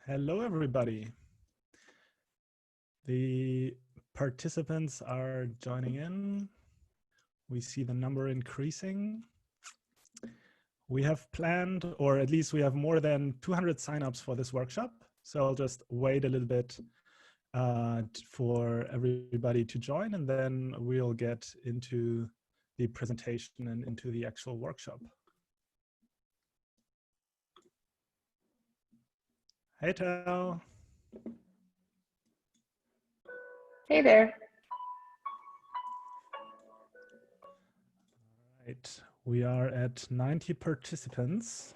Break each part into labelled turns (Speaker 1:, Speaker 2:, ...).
Speaker 1: Hello, everybody. The participants are joining in. We see the number increasing. We have planned, or at least we have more than 200 signups for this workshop. So I'll just wait a little bit for everybody to join, and then we'll get into the presentation and into the actual workshop. Hey, Tal.
Speaker 2: Hey there.
Speaker 1: All right, we are at 90 participants.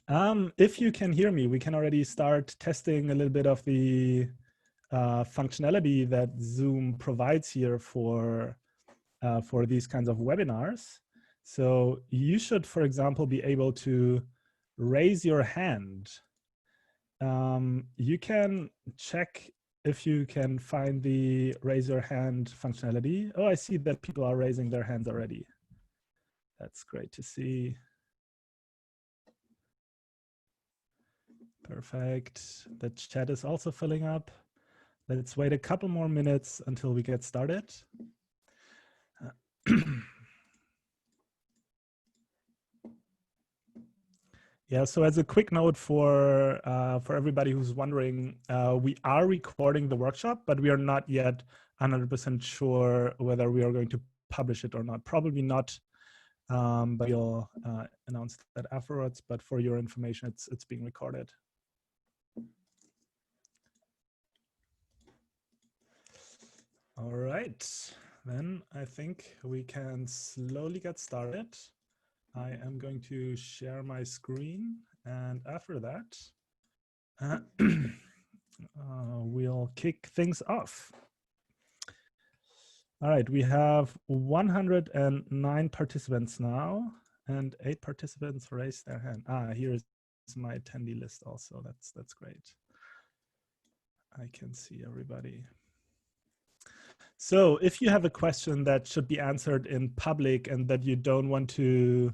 Speaker 1: If you can hear me, we can already start testing a little bit of the functionality that Zoom provides here for these kinds of webinars. So you should, for example, be able to raise your hand. You can check if you can find the raise your hand functionality. Oh, I see that people are raising their hands already. That's great to see. Perfect. The chat is also filling up. Let's wait a couple more minutes until we get started. Yeah, so as a quick note for everybody who's wondering, we are recording the workshop, but we are not yet 100% sure whether we are going to publish it or not. Probably not, but we'll announce that afterwards. But for your information, it's being recorded. All right, then I think we can slowly get started. I am going to share my screen, and after that, we'll kick things off. All right, we have 109 participants now, and 8 participants raised their hand. Here's my attendee list also. That's great. I can see everybody. So if you have a question that should be answered in public and that you don't want to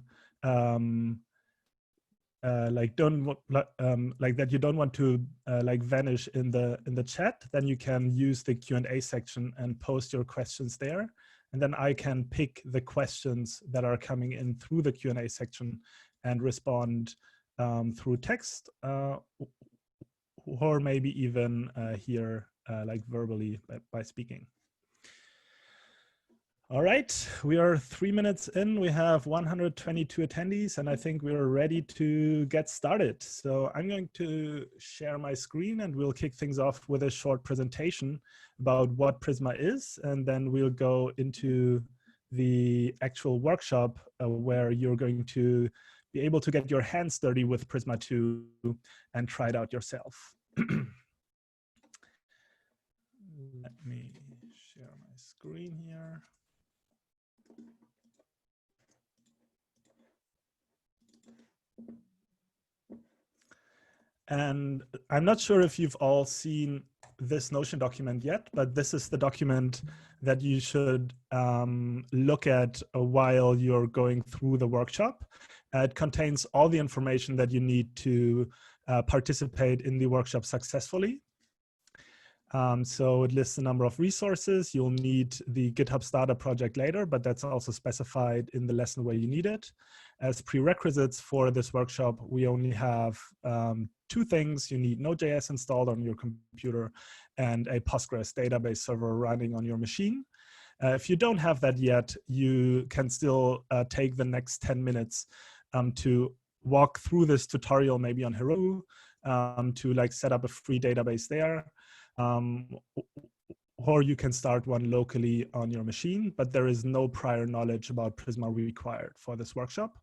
Speaker 1: like that you don't want to like vanish in the chat, then you can use the Q&A section and post your questions there, and then I can pick the questions that are coming in through the Q&A section and respond through text or maybe even here like verbally by speaking. All right, we are 3 minutes in. We have 122 attendees, and I think we're ready to get started. So I'm going to share my screen, and we'll kick things off with a short presentation about what Prisma is, and then we'll go into the actual workshop where you're going to be able to get your hands dirty with Prisma 2 and try it out yourself. Let me share my screen here. And I'm not sure if you've all seen this Notion document yet, but this is the document that you should look at while you're going through the workshop. It contains all the information that you need to participate in the workshop successfully. So it lists a number of resources. You'll need the GitHub starter project later, but that's also specified in the lesson where you need it. As prerequisites for this workshop, we only have 2 things. You need Node.js installed on your computer and a Postgres database server running on your machine. If you don't have that yet, you can still take the next 10 minutes to walk through this tutorial, maybe on Heroku, to like set up a free database there. Or you can start one locally on your machine, but there is no prior knowledge about Prisma required for this workshop.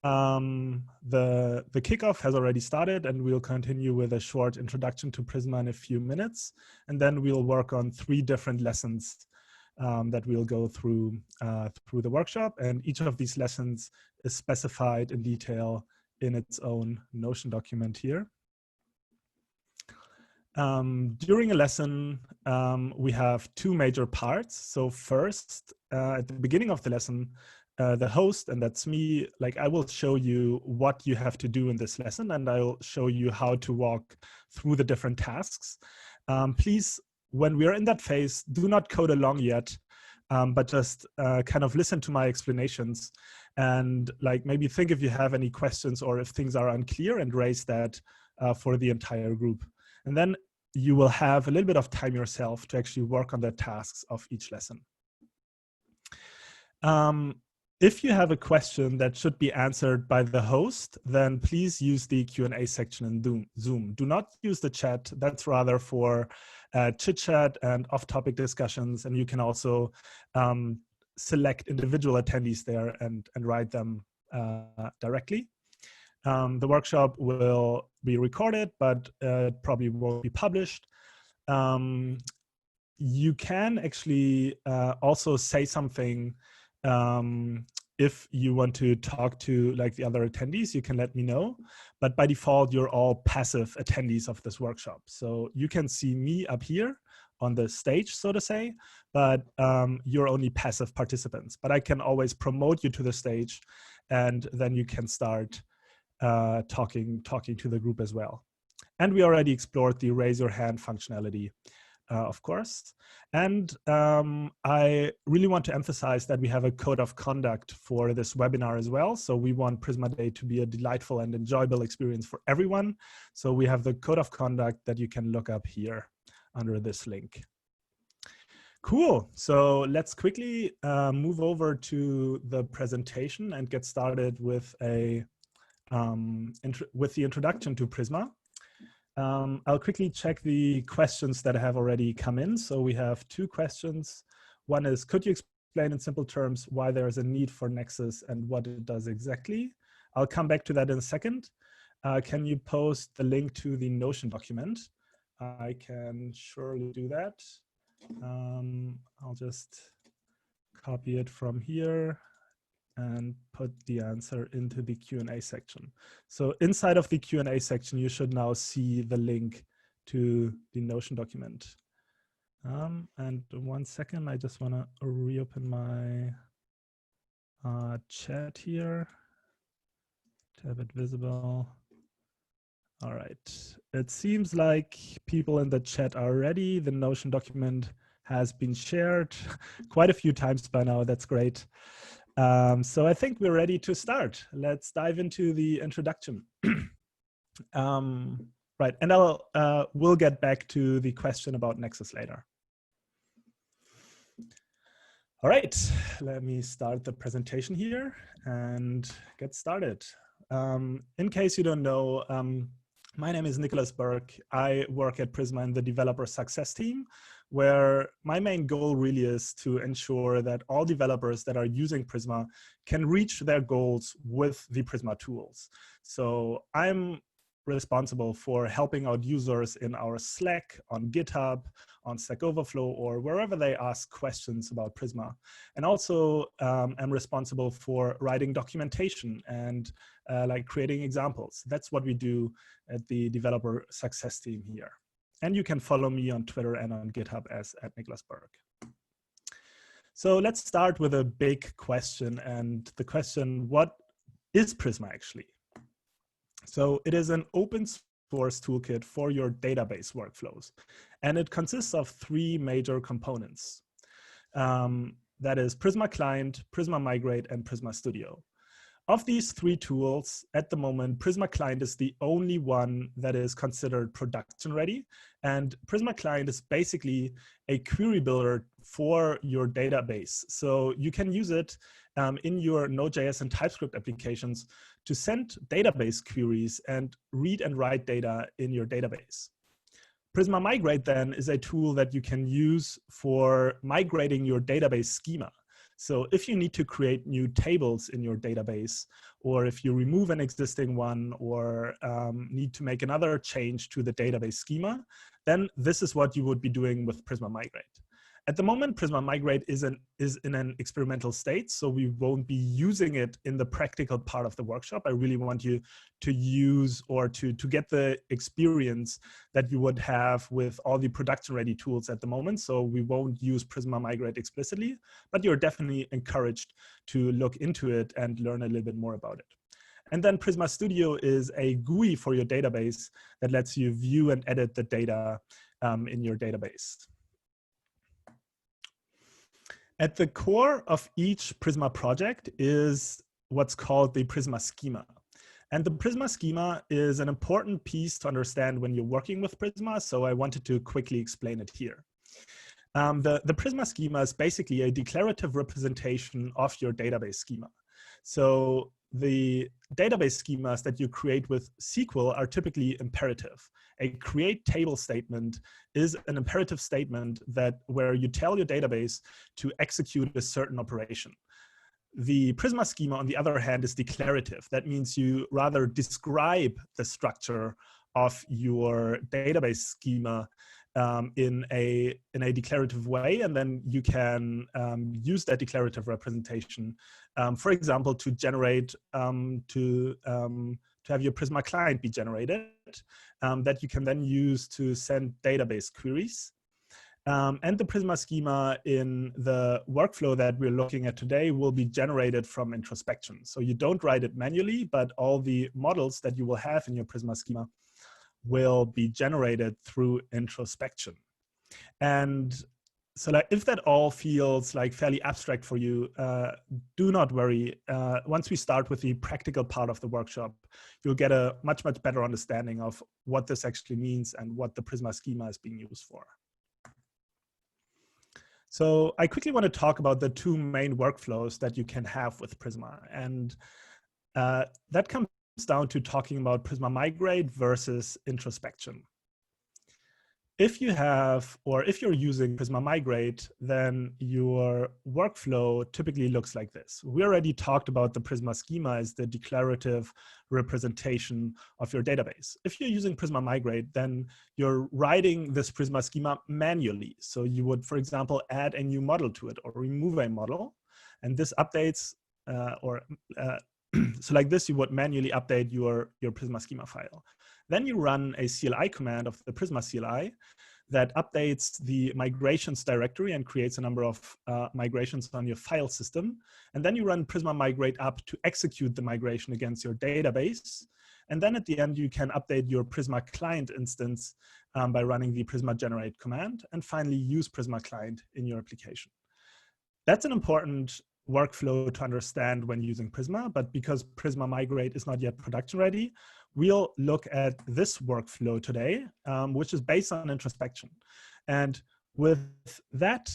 Speaker 1: The kickoff has already started, and we'll continue with a short introduction to Prisma in a few minutes, and then we'll work on 3 different lessons that we'll go through through the workshop, and each of these lessons is specified in detail in its own Notion document here. During a lesson, we have 2 major parts. So first, at the beginning of the lesson, the host, and that's me, like I will show you what you have to do in this lesson, and I'll show you how to walk through the different tasks. Please, when we are in that phase, do not code along yet, but just kind of listen to my explanations and like maybe think if you have any questions or if things are unclear, and raise that for the entire group. And then you will have a little bit of time yourself to actually work on the tasks of each lesson. If you have a question that should be answered by the host, then please use the Q&A section in Zoom. Do not use the chat. That's rather for chit-chat and off-topic discussions. And you can also select individual attendees there and write them directly. The workshop will be recorded, but it probably won't be published. You can actually also say something. If you want to talk to like the other attendees, you can let me know. But by default, you're all passive attendees of this workshop. So you can see me up here on the stage, so to say, but you're only passive participants. But I can always promote you to the stage, and then you can start talking to the group as well. And we already explored the raise your hand functionality. Of course. And I really want to emphasize that we have a code of conduct for this webinar as well. So we want Prisma Day to be a delightful and enjoyable experience for everyone. So we have the code of conduct that you can look up here under this link. Cool. So let's quickly move over to the presentation and get started with the introduction to Prisma. I'll quickly check the questions that have already come in. So we have 2 questions. One is, could you explain in simple terms why there is a need for Nexus and what it does exactly? I'll come back to that in a second. Can you post the link to the Notion document? I can surely do that. I'll just copy it from here and put the answer into the Q&A section. So inside of the Q&A section, you should now see the link to the Notion document. And 1 second, I just want to reopen my chat here to have it visible. All right, it seems like people in the chat are ready. The Notion document has been shared quite a few times by now. That's great. So I think we're ready to start. Let's dive into the introduction. Right, and we'll get back to the question about Nexus later. All right, let me start the presentation here and get started. In case you don't know, my name is Nikolas Burk. I work at Prisma in the developer success team, where my main goal really is to ensure that all developers that are using Prisma can reach their goals with the Prisma tools. So I'm responsible for helping out users in our Slack, on GitHub, on Stack Overflow, or wherever they ask questions about Prisma. And also I'm responsible for writing documentation and like creating examples. That's what we do at the developer success team here. And you can follow me on Twitter and on GitHub as @NikolasBurk. So let's start with a big question, and the question, what is Prisma actually? So it is an open source toolkit for your database workflows. And it consists of 3 major components. That is Prisma Client, Prisma Migrate, and Prisma Studio. Of these 3 tools, at the moment, Prisma Client is the only one that is considered production ready. And Prisma Client is basically a query builder for your database. So you can use it in your Node.js and TypeScript applications to send database queries and read and write data in your database. Prisma Migrate then is a tool that you can use for migrating your database schema. So if you need to create new tables in your database, or if you remove an existing one, or need to make another change to the database schema, then this is what you would be doing with Prisma Migrate. At the moment, Prisma Migrate is in an experimental state, so we won't be using it in the practical part of the workshop. I really want you to use or to get the experience that you would have with all the production-ready tools at the moment. So we won't use Prisma Migrate explicitly, but you're definitely encouraged to look into it and learn a little bit more about it. And then Prisma Studio is a GUI for your database that lets you view and edit the data in your database. At the core of each Prisma project is what's called the Prisma schema. And the Prisma schema is an important piece to understand when you're working with Prisma, so I wanted to quickly explain it here. The Prisma schema is basically a declarative representation of your database schema. So the database schemas that you create with SQL are typically imperative. A create table statement is an imperative statement where you tell your database to execute a certain operation. The Prisma schema, on the other hand, is declarative. That means you rather describe the structure of your database schema in a declarative way, and then you can use that declarative representation, for example, to generate to have your Prisma client be generated that you can then use to send database queries. And the Prisma schema in the workflow that we're looking at today will be generated from introspection. So you don't write it manually, but all the models that you will have in your Prisma schema will be generated through introspection. And so like, if that all feels like fairly abstract for you, do not worry. Once we start with the practical part of the workshop, you'll get a much better understanding of what this actually means and what the Prisma schema is being used for. So I quickly want to talk about the two main workflows that you can have with Prisma. And that comes down to talking about Prisma Migrate versus introspection. If you have, or if you're using Prisma Migrate, then your workflow typically looks like this. We already talked about the Prisma schema as the declarative representation of your database. If you're using Prisma Migrate, then you're writing this Prisma schema manually. So you would, for example, add a new model to it or remove a model. And this updates, so like this, you would manually update your Prisma schema file. Then you run a CLI command of the Prisma CLI that updates the migrations directory and creates a number of migrations on your file system. And then you run Prisma Migrate up to execute the migration against your database. And then at the end, you can update your Prisma client instance by running the Prisma generate command, and finally use Prisma client in your application. That's an important workflow to understand when using Prisma, but because Prisma Migrate is not yet production ready, we'll look at this workflow today, which is based on introspection. And with that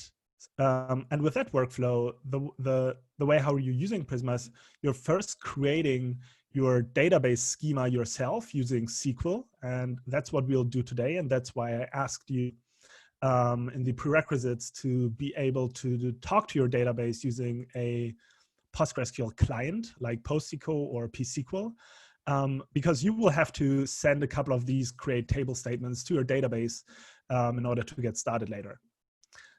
Speaker 1: workflow, the way how you're using Prisma is you're first creating your database schema yourself using SQL, and that's what we'll do today. And that's why I asked you in the prerequisites to be able to talk to your database using a PostgreSQL client like PostSQL or pSQL, because you will have to send a couple of these create table statements to your database in order to get started later.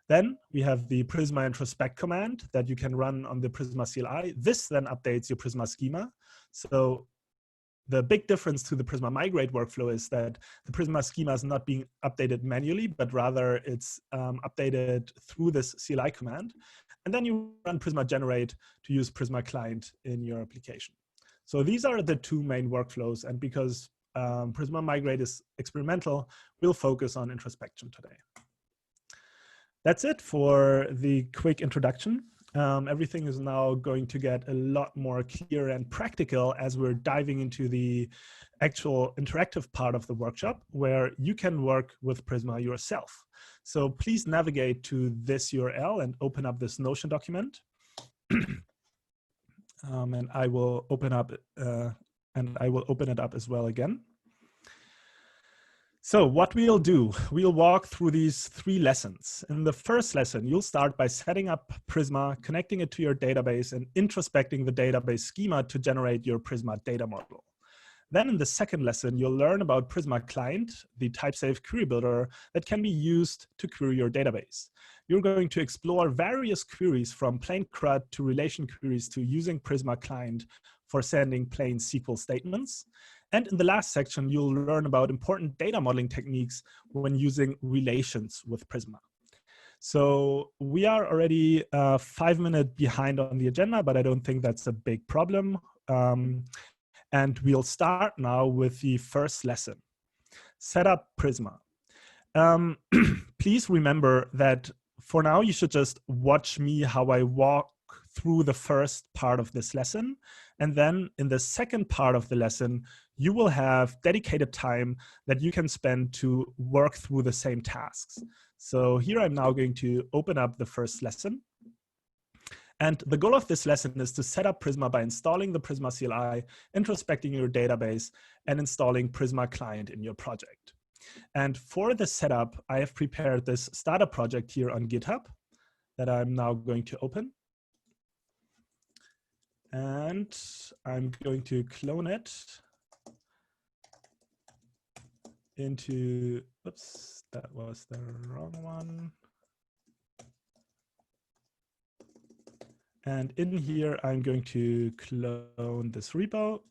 Speaker 1: Then we have the Prisma introspect command that you can run on the Prisma CLI. This then updates your Prisma schema. So the big difference to the Prisma Migrate workflow is that the Prisma schema is not being updated manually, but rather it's updated through this CLI command. And then you run Prisma Generate to use Prisma Client in your application. So these are the two main workflows. And because Prisma Migrate is experimental, we'll focus on introspection today. That's it for the quick introduction. Everything is now going to get a lot more clear and practical as we're diving into the actual interactive part of the workshop where you can work with Prisma yourself. So please navigate to this URL and open up this Notion document. And I will open up it up as well again. So what we'll do, we'll walk through these 3 lessons. In the first lesson, you'll start by setting up Prisma, connecting it to your database, and introspecting the database schema to generate your Prisma data model. Then in the second lesson, you'll learn about Prisma Client, the type-safe query builder that can be used to query your database. you're going to explore various queries from plain CRUD to relation queries to using Prisma client for sending plain SQL statements. And in the last section, you'll learn about important data modeling techniques when using relations with Prisma. So we are already 5 minutes behind on the agenda, but I don't think that's a big problem. And we'll start now with the first lesson, set up Prisma. Please remember that for now, you should just watch me how I walk through the first part of this lesson. And then in the second part of the lesson, you will have dedicated time that you can spend to work through the same tasks. So here I'm now going to open up the first lesson. And the goal of this lesson is to set up Prisma by installing the Prisma CLI, introspecting your database, and installing Prisma client in your project. And for the setup, I have prepared this startup project here on GitHub that I'm now going to open. And I'm going to clone it into, oops, that was the wrong one. And in here, I'm going to clone this repo.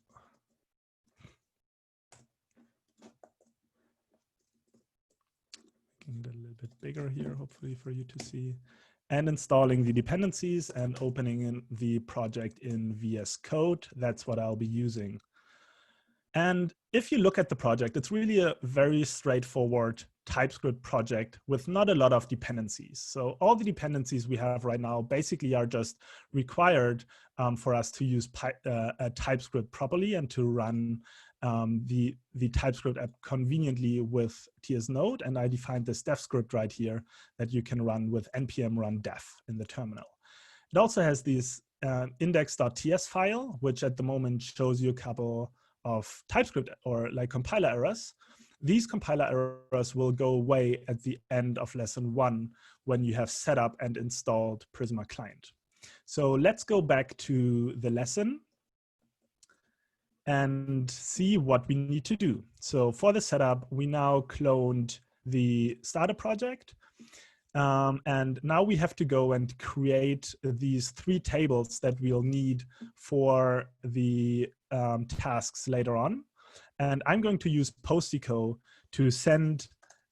Speaker 1: Making it a little bit bigger here, hopefully for you to see. And installing the dependencies and opening in the project in VS Code. That's what I'll be using. And if you look at the project, it's really a very straightforward TypeScript project with not a lot of dependencies. So all the dependencies we have right now basically are just required for us to use TypeScript properly and to run the TypeScript app conveniently with TS Node. And I defined this dev script right here that you can run with npm run dev in the terminal. It also has this index.ts file, which at the moment shows you a couple of TypeScript or like compiler errors. These compiler errors will go away at the end of lesson 1 when you have set up and installed Prisma client. So let's go back to the lesson and see what we need to do. So for the setup, we now cloned the starter project. And now we have to go and create these 3 tables that we'll need for the tasks later on. And I'm going to use Postico to send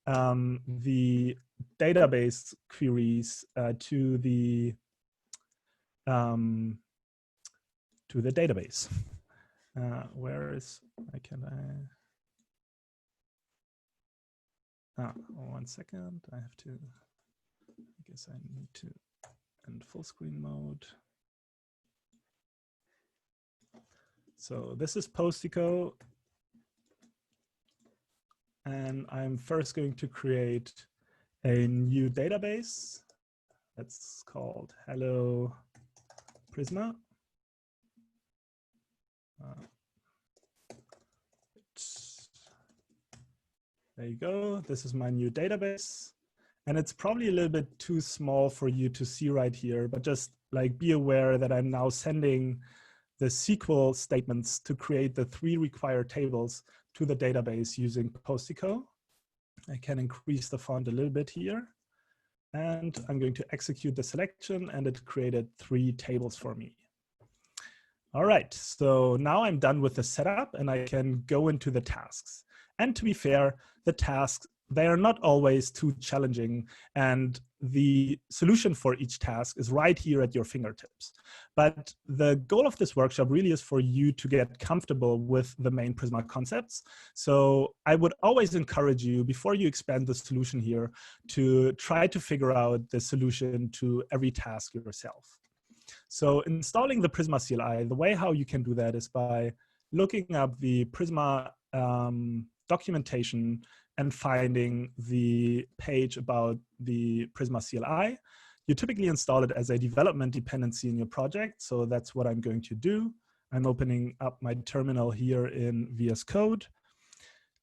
Speaker 1: the database queries to the database. Where is, one second, I have to, I guess I need to end full screen mode. So this is Postico. And I'm first going to create a new database that's called Hello Prisma. There you go. This is my new database. And it's probably a little bit too small for you to see right here, but just like be aware that I'm now sending the SQL statements to create the 3 required tables to the database using Postico. I can increase the font a little bit here. And I'm going to execute the selection, and it created 3 tables for me. All right, so now I'm done with the setup, and I can go into the tasks. And to be fair, the tasks, they are not always too challenging, and the solution for each task is right here at your fingertips. But the goal of this workshop really is for you to get comfortable with the main Prisma concepts. So I would always encourage you, before you expand the solution here, to try to figure out the solution to every task yourself. So installing the Prisma CLI, the way how you can do that is by looking up the Prisma documentation and finding the page about the Prisma CLI. You typically install it as a development dependency in your project. So that's what I'm going to do. I'm opening up my terminal here in VS Code.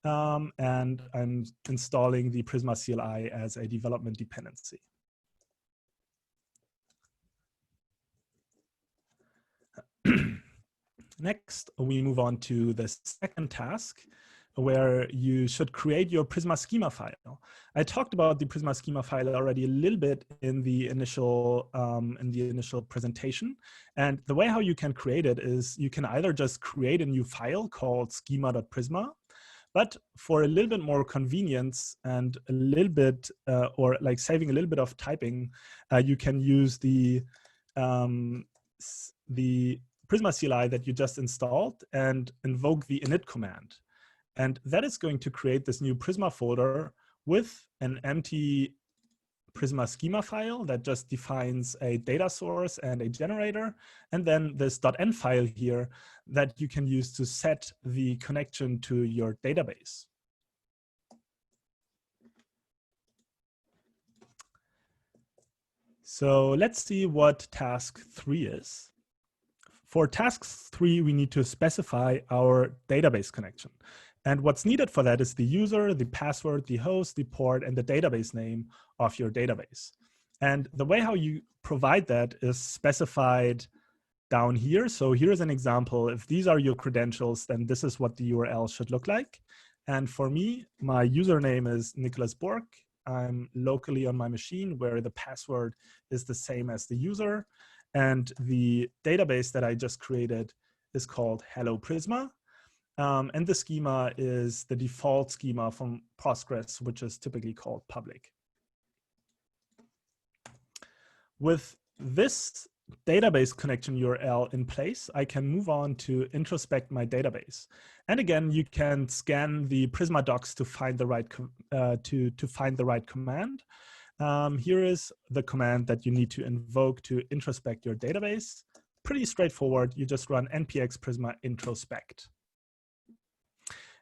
Speaker 1: And I'm installing the Prisma CLI as a development dependency. Next, we move on to the second task, where you should create your Prisma schema file. I talked about the Prisma schema file already a little bit in the initial presentation. And the way how you can create it is you can either just create a new file called schema.prisma, but for a little bit more convenience and a little bit, or like saving a little bit of typing, you can use the Prisma CLI that you just installed and invoke the init command. And that is going to create this new Prisma folder with an empty Prisma schema file that just defines a data source and a generator, and then this .env file here that you can use to set the connection to your database. So let's see what task 3 is. For task 3, we need to specify our database connection. And what's needed for that is the user, the password, the host, the port, and the database name of your database. And the way how you provide that is specified down here. So here's an example. If these are your credentials, then this is what the URL should look like. And for me, my username is Nikolas Burk. I'm locally on my machine where the password is the same as the user. And the database that I just created is called Hello Prisma. And the schema is the default schema from Postgres, which is typically called public. With this database connection URL in place, I can move on to introspect my database. And again, you can scan the Prisma docs to find the right command. Here is the command that you need to invoke to introspect your database. Pretty straightforward. You just run npx prisma introspect.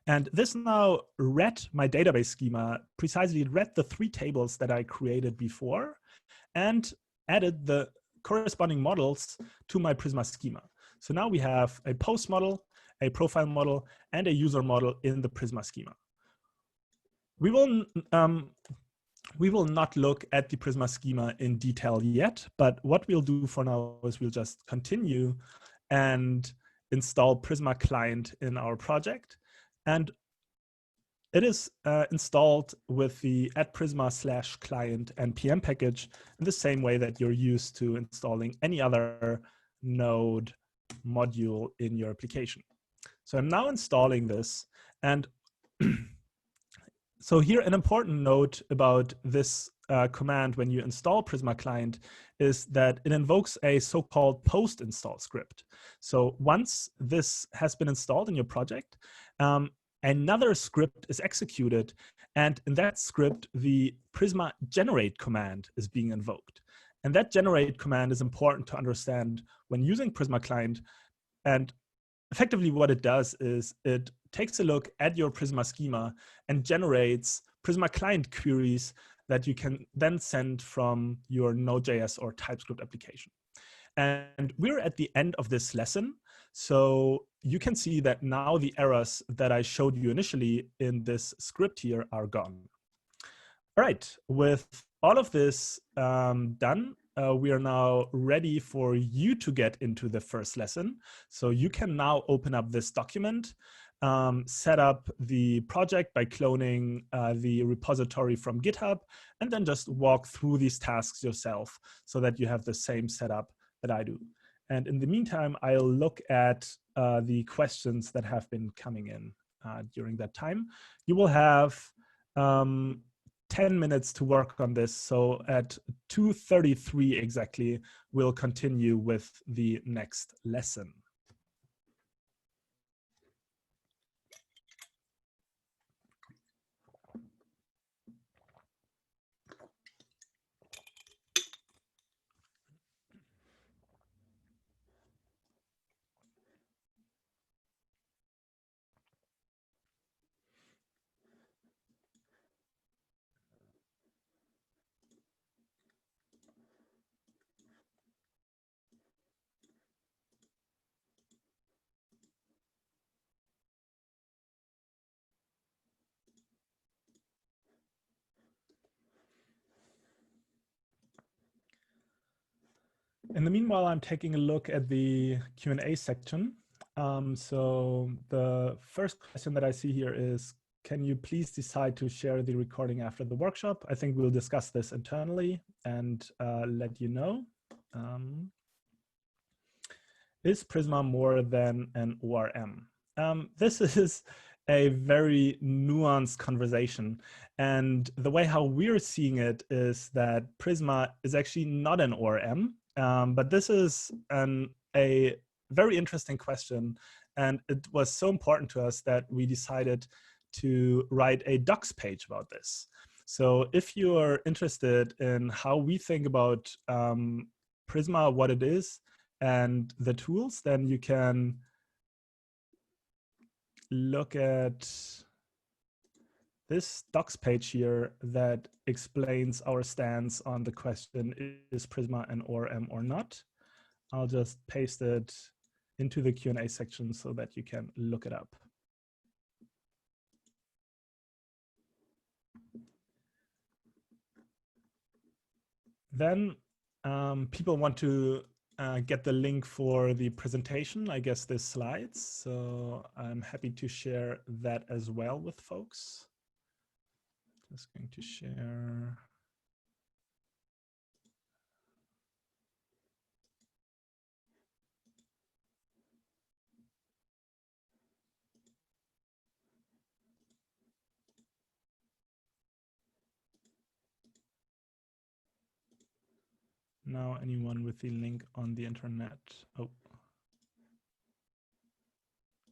Speaker 1: And this now read my database schema, precisely read the 3 tables that I created before and added the corresponding models to my Prisma schema. So now we have a post model, a profile model, and a user model in the Prisma schema. We will not look at the Prisma schema in detail yet, but what we'll do for now is we'll just continue and install Prisma client in our project. And it is installed with the @prisma/client npm package in the same way that you're used to installing any other node module in your application. So I'm now installing this. And so here, an important note about this command when you install Prisma client is that it invokes a so-called post install script. So once this has been installed in your project, another script is executed. And in that script, the Prisma generate command is being invoked. And that generate command is important to understand when using Prisma client. And effectively what it does is it takes a look at your Prisma schema and generates Prisma client queries that you can then send from your Node.js or TypeScript application. And we're at the end of this lesson. So you can see that now the errors that I showed you initially in this script here are gone. All right, with all of this done, we are now ready for you to get into the first lesson. So you can now open up this document, set up the project by cloning the repository from GitHub, and then just walk through these tasks yourself so that you have the same setup that I do. And in the meantime, I'll look at the questions that have been coming in during that time. You will have 10 minutes to work on this. So at 2:33 exactly, we'll continue with the next lesson. In the meanwhile, I'm taking a look at the Q&A section. So the first question that I see here is, can you please decide to share the recording after the workshop? I think we'll discuss this internally and let you know. Is Prisma more than an ORM? This is a very nuanced conversation. And the way how we're seeing it is that Prisma is actually not an ORM, but this is a very interesting question. And it was so important to us that we decided to write a docs page about this. So if you are interested in how we think about Prisma, what it is, and the tools, then you can look at this docs page here that explains our stance on the question, is Prisma an ORM or not? I'll just paste it into the Q&A section so that you can look it up. Then people want to get the link for the presentation, I guess the slides. So I'm happy to share that as well with folks. Just going to share. Now, anyone with the link on the internet? Oh,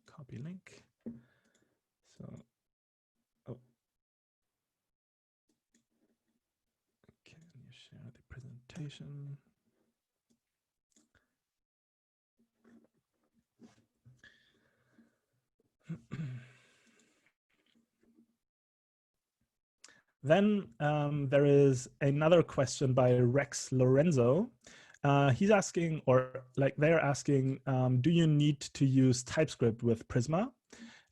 Speaker 1: copy link. So, oh, can you share the presentation? Then there is another question by Rex Lorenzo. He's asking, or like they're asking, do you need to use TypeScript with Prisma?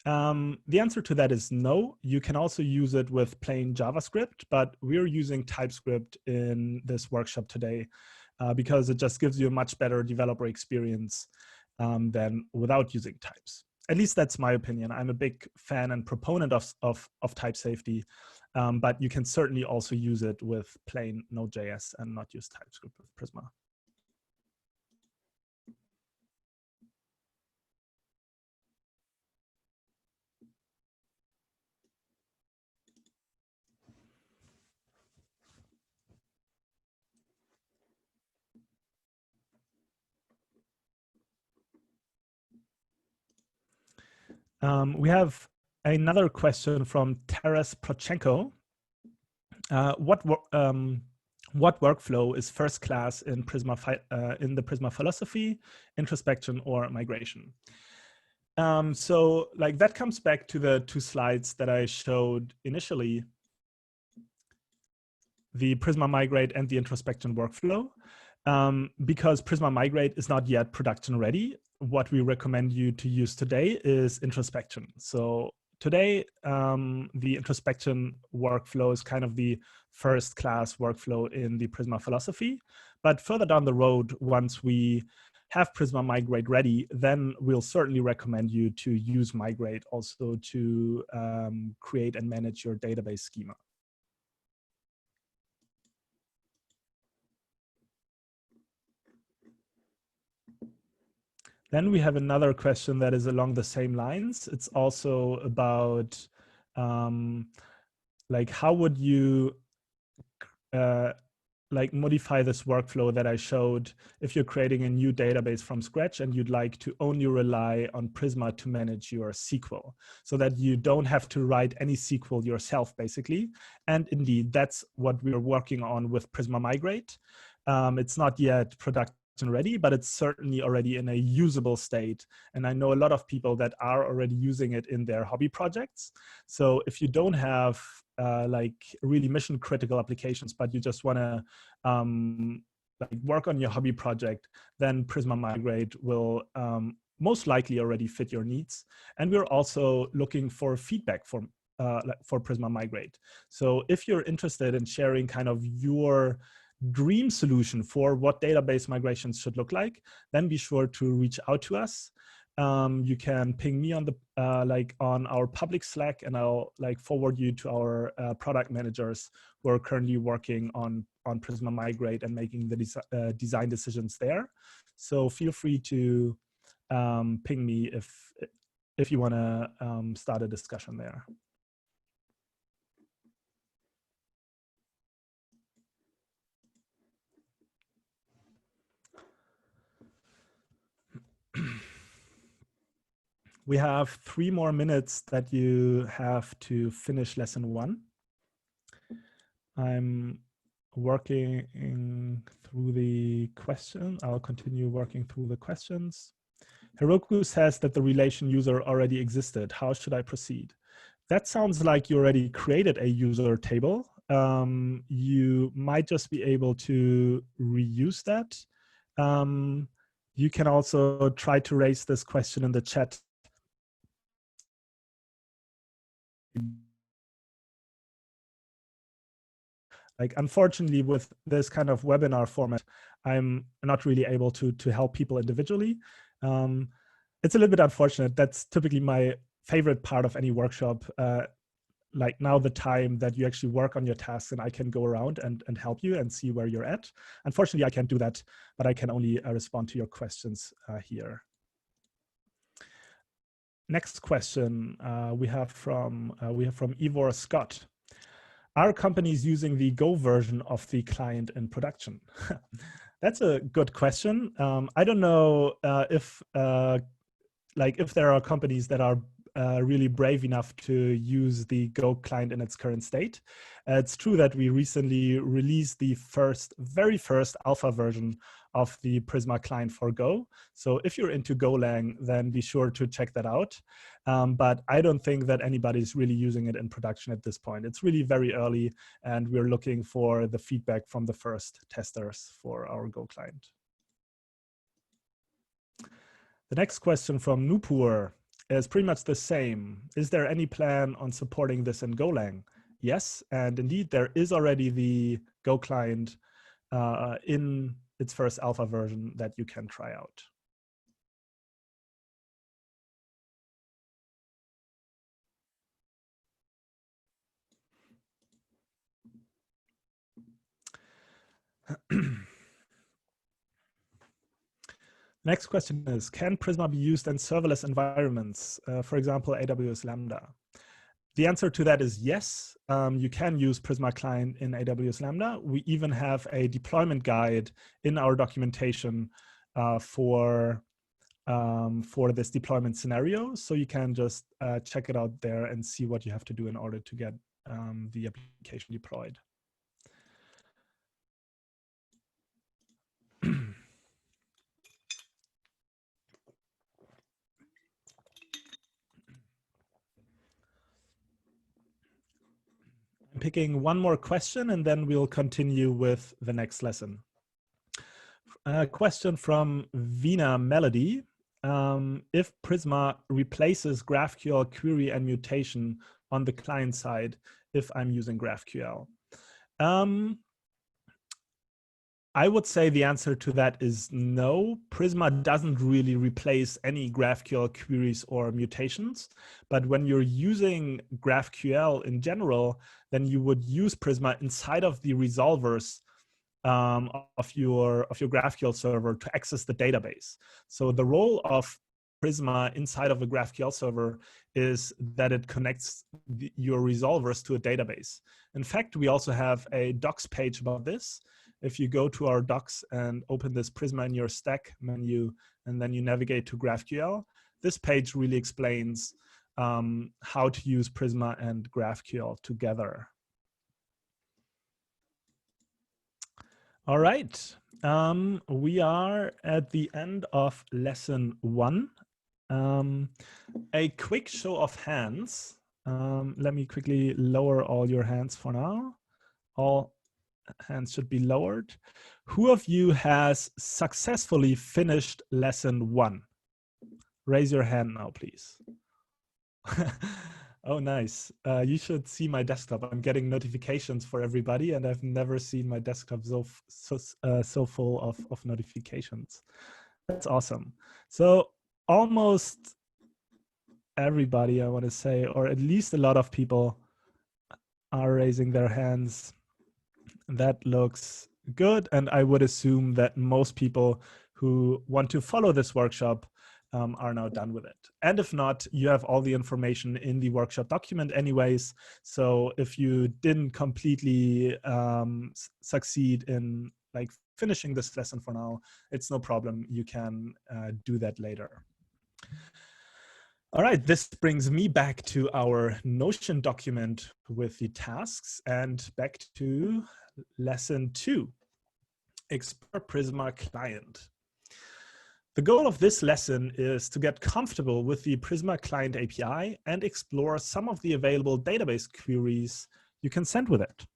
Speaker 1: The answer to that is no. You can also use it with plain JavaScript, but we're using TypeScript in this workshop today because it just gives you a much better developer experience than without using types. At least that's my opinion. I'm a big fan and proponent of type safety, but you can certainly also use it with plain Node.js and not use TypeScript with Prisma. We have another question from Taras Prochenko. What workflow is first class in Prisma in the Prisma philosophy, introspection, or migration? So like that comes back to the two slides that I showed initially, the Prisma Migrate and the introspection workflow. Because Prisma Migrate is not yet production ready, what we recommend you to use today is introspection. So today, the introspection workflow is kind of the first class workflow in the Prisma philosophy. But further down the road, once we have Prisma Migrate ready, then we'll certainly recommend you to use Migrate also to create and manage your database schema. Then we have another question that is along the same lines. It's also about like how would you like modify this workflow that I showed if you're creating a new database from scratch and you'd like to only rely on Prisma to manage your SQL so that you don't have to write any SQL yourself, basically. And indeed, that's what we're working on with Prisma Migrate. It's not yet production ready, but it's certainly already in a usable state. And I know a lot of people that are already using it in their hobby projects. So if you don't have like really mission critical applications, but you just want to like work on your hobby project, then Prisma Migrate will most likely already fit your needs. And we're also looking for feedback for Prisma Migrate. So if you're interested in sharing kind of your dream solution for what database migrations should look like, then be sure to reach out to us. you can ping me on the on our public Slack, and I'll forward you to our product managers who are currently working on Prisma Migrate and making the design decisions there. So feel free to ping me if you want to start a discussion there. We have 3 more minutes that you have to finish lesson 1. I'm working through the question. I'll continue working through the questions. Heroku says that the relation user already existed. How should I proceed? That sounds like you already created a user table. You might just be able to reuse that. You can also try to raise this question in the chat. Unfortunately, with this kind of webinar format, I'm not really able to help people individually. It's a little bit unfortunate. That's typically my favorite part of any workshop. Now the time that you actually work on your tasks, and I can go around and help you and see where you're at. Unfortunately, I can't do that, but I can only respond to your questions here. Next question we have from Ivor Scott. Are companies using the Go version of the client in production? That's a good question. I don't know if there are companies that are really brave enough to use the Go client in its current state. It's true that we recently released the very first alpha version of the Prisma client for Go. So if you're into Golang, then be sure to check that out. But I don't think that anybody's really using it in production at this point. It's really very early, and we're looking for the feedback from the first testers for our Go client. The next question from Nupur is pretty much the same. Is there any plan on supporting this in Golang? Yes, and indeed there is already the Go client in its first alpha version that you can try out. Next question is, can Prisma be used in serverless environments, for example, AWS Lambda? The answer to that is yes. You can use Prisma Client in AWS Lambda. We even have a deployment guide in our documentation for this deployment scenario. So you can just check it out there and see what you have to do in order to get the application deployed. I'm picking one more question, and then we'll continue with the next lesson. A question from Vina Melody. If Prisma replaces GraphQL query and mutation on the client side, if I'm using GraphQL. I would say the answer to that is no. Prisma doesn't really replace any GraphQL queries or mutations. But when you're using GraphQL in general, then you would use Prisma inside of the resolvers of your GraphQL server to access the database. So the role of Prisma inside of a GraphQL server is that it connects your resolvers to a database. In fact, we also have a docs page about this. If you go to our docs and open this Prisma in your stack menu, and then you navigate to GraphQL, this page really explains how to use Prisma and GraphQL together. All right, we are at the end of lesson 1. A quick show of hands. Let me quickly lower all your hands for now. All hands should be lowered. Who of you has successfully finished lesson 1? Raise your hand now, please. Oh, nice. You should see my desktop. I'm getting notifications for everybody, and I've never seen my desktop so full of notifications. That's awesome. So almost everybody, I want to say, or at least a lot of people are raising their hands. That looks good. And I would assume that most people who want to follow this workshop are now done with it. And if not, you have all the information in the workshop document anyways. So if you didn't completely succeed in like finishing this lesson for now, it's no problem. You can do that later. All right, this brings me back to our Notion document with the tasks and back to lesson 2, Explore Prisma Client. The goal of this lesson is to get comfortable with the Prisma Client API and explore some of the available database queries you can send with it.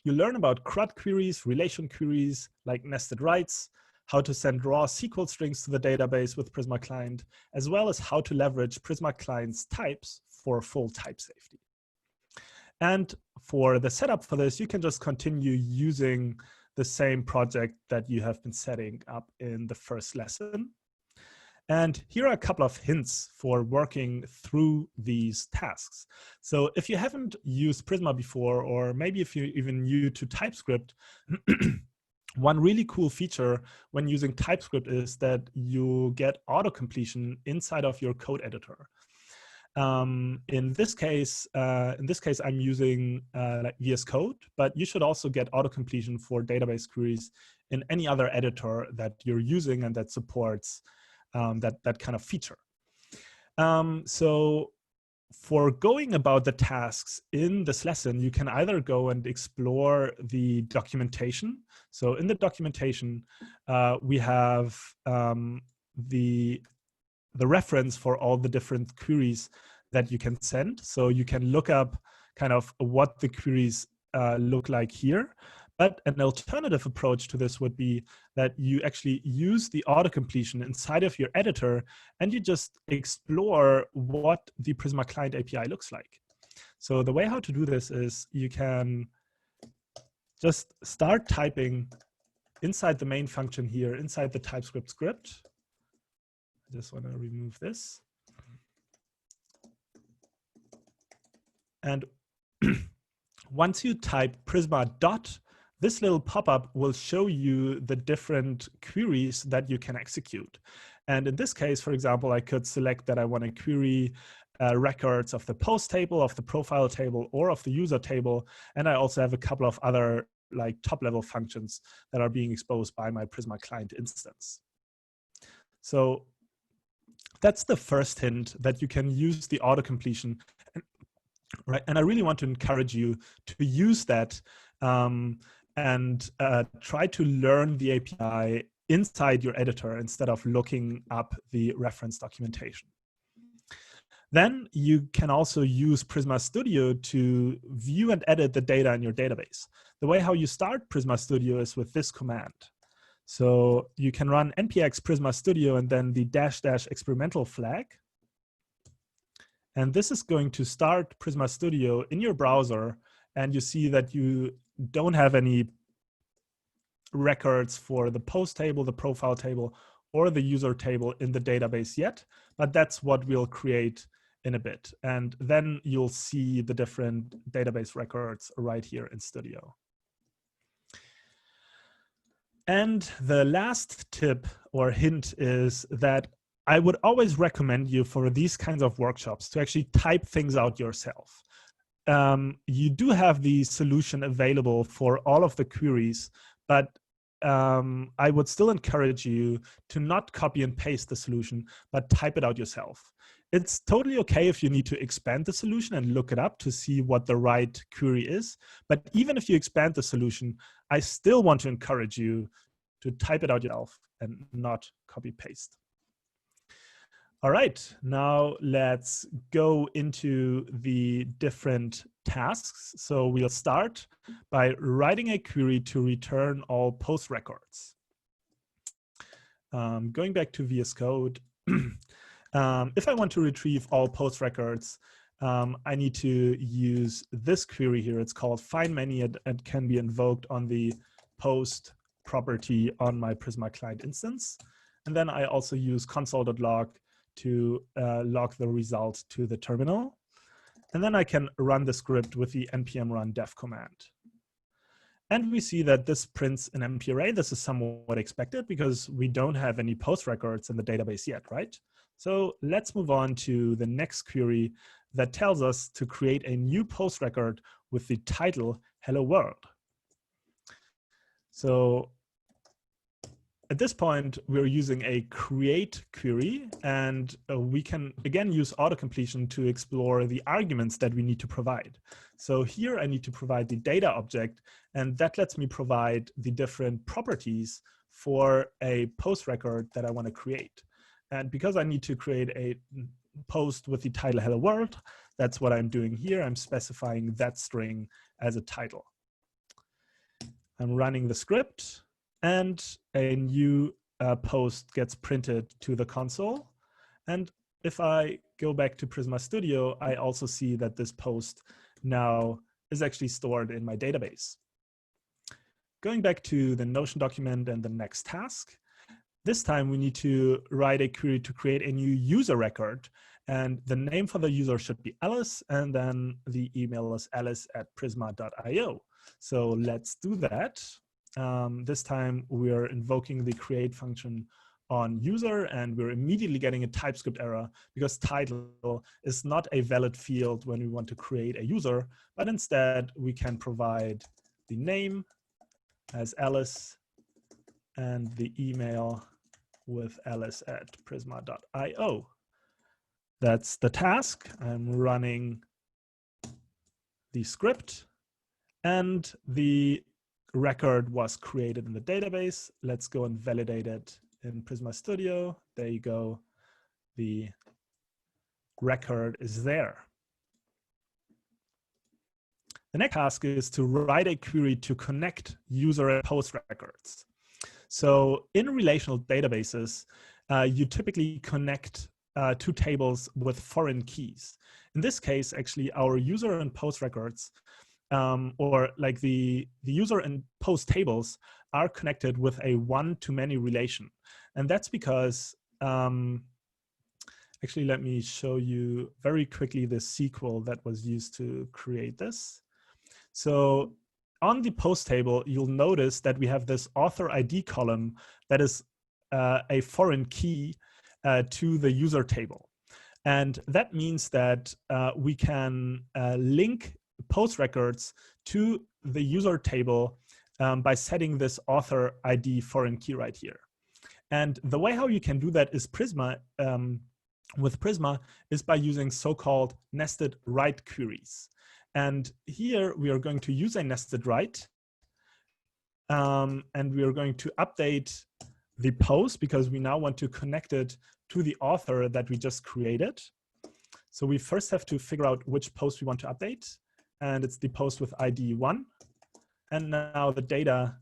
Speaker 1: You learn about CRUD queries, relation queries like nested writes, how to send raw SQL strings to the database with Prisma Client, as well as how to leverage Prisma Client's types for full type safety. And for the setup for this, you can just continue using the same project that you have been setting up in the first lesson. And here are a couple of hints for working through these tasks. So if you haven't used Prisma before, or maybe if you're even new to TypeScript, one really cool feature when using TypeScript is that you get auto-completion inside of your code editor. In this case, I'm using like VS Code, but you should also get auto-completion for database queries in any other editor that you're using and that supports that kind of feature. So for going about the tasks in this lesson, you can either go and explore the documentation. So in the documentation, we have the reference for all the different queries that you can send. So you can look up kind of what the queries look like here. But an alternative approach to this would be that you actually use the auto-completion inside of your editor and you just explore what the Prisma Client API looks like. So the way how to do this is you can just start typing inside the main function here, inside the TypeScript script. I just want to remove this. And once you type Prisma dot, this little pop-up will show you the different queries that you can execute. And in this case, for example, I could select that I want to query records of the post table, of the profile table, or of the user table. And I also have a couple of other like top-level functions that are being exposed by my Prisma Client instance. So that's the first hint, that you can use the auto-completion. Right? And I really want to encourage you to use that and try to learn the API inside your editor instead of looking up the reference documentation. Then you can also use Prisma Studio to view and edit the data in your database. The way how you start Prisma Studio is with this command. So you can run npx Prisma Studio and then the -- experimental flag. And this is going to start Prisma Studio in your browser, and you see that you don't have any records for the post table, the profile table, or the user table in the database yet, but that's what we'll create in a bit. And then you'll see the different database records right here in Studio. And the last tip or hint is that I would always recommend you for these kinds of workshops to actually type things out yourself. You do have the solution available for all of the queries, but I would still encourage you to not copy and paste the solution, but type it out yourself. It's totally okay if you need to expand the solution and look it up to see what the right query is. But even if you expand the solution, I still want to encourage you to type it out yourself and not copy paste. All right, now let's go into the different tasks. So we'll start by writing a query to return all post records. Going back to VS Code, if I want to retrieve all post records, I need to use this query here. It's called find many and can be invoked on the post property on my Prisma client instance. And then I also use console.log to log the result to the terminal. And then I can run the script with the npm run dev command. And we see that this prints an empty array. This is somewhat expected because we don't have any post records in the database yet, right? So let's move on to the next query that tells us to create a new post record with the title Hello World. So at this point, we're using a create query, and we can again use autocompletion to explore the arguments that we need to provide. So here I need to provide the data object, and that lets me provide the different properties for a post record that I want to create. And because I need to create a post with the title Hello World, that's what I'm doing here. I'm specifying that string as a title. I'm running the script, and a new post gets printed to the console. And if I go back to Prisma Studio, I also see that this post now is actually stored in my database. Going back to the Notion document and the next task, this time we need to write a query to create a new user record. And the name for the user should be Alice, and then the email is alice@prisma.io. So let's do that. This time we're invoking the create function on user, and we're immediately getting a TypeScript error because title is not a valid field when we want to create a user, but instead we can provide the name as Alice and the email with alice@prisma.io. That's the task. I'm running the script, and the record was created in the database. Let's go and validate it in Prisma Studio. There you go. The record is there. The next task is to write a query to connect user and post records. So in relational databases, you typically connect two tables with foreign keys. In this case, actually, our user and post records or like the user and post tables are connected with a one-to-many relation. And that's because, actually, let me show you very quickly the SQL that was used to create this. So on the post table, you'll notice that we have this author ID column that is a foreign key to the user table. And that means that we can link post records to the user table by setting this author ID foreign key right here. And the way how you can do that is with Prisma is by using so-called nested write queries. And here we are going to use a nested write, and we are going to update the post because we now want to connect it to the author that we just created. So we first have to figure out which post we want to update. And it's the post with ID 1. And now the data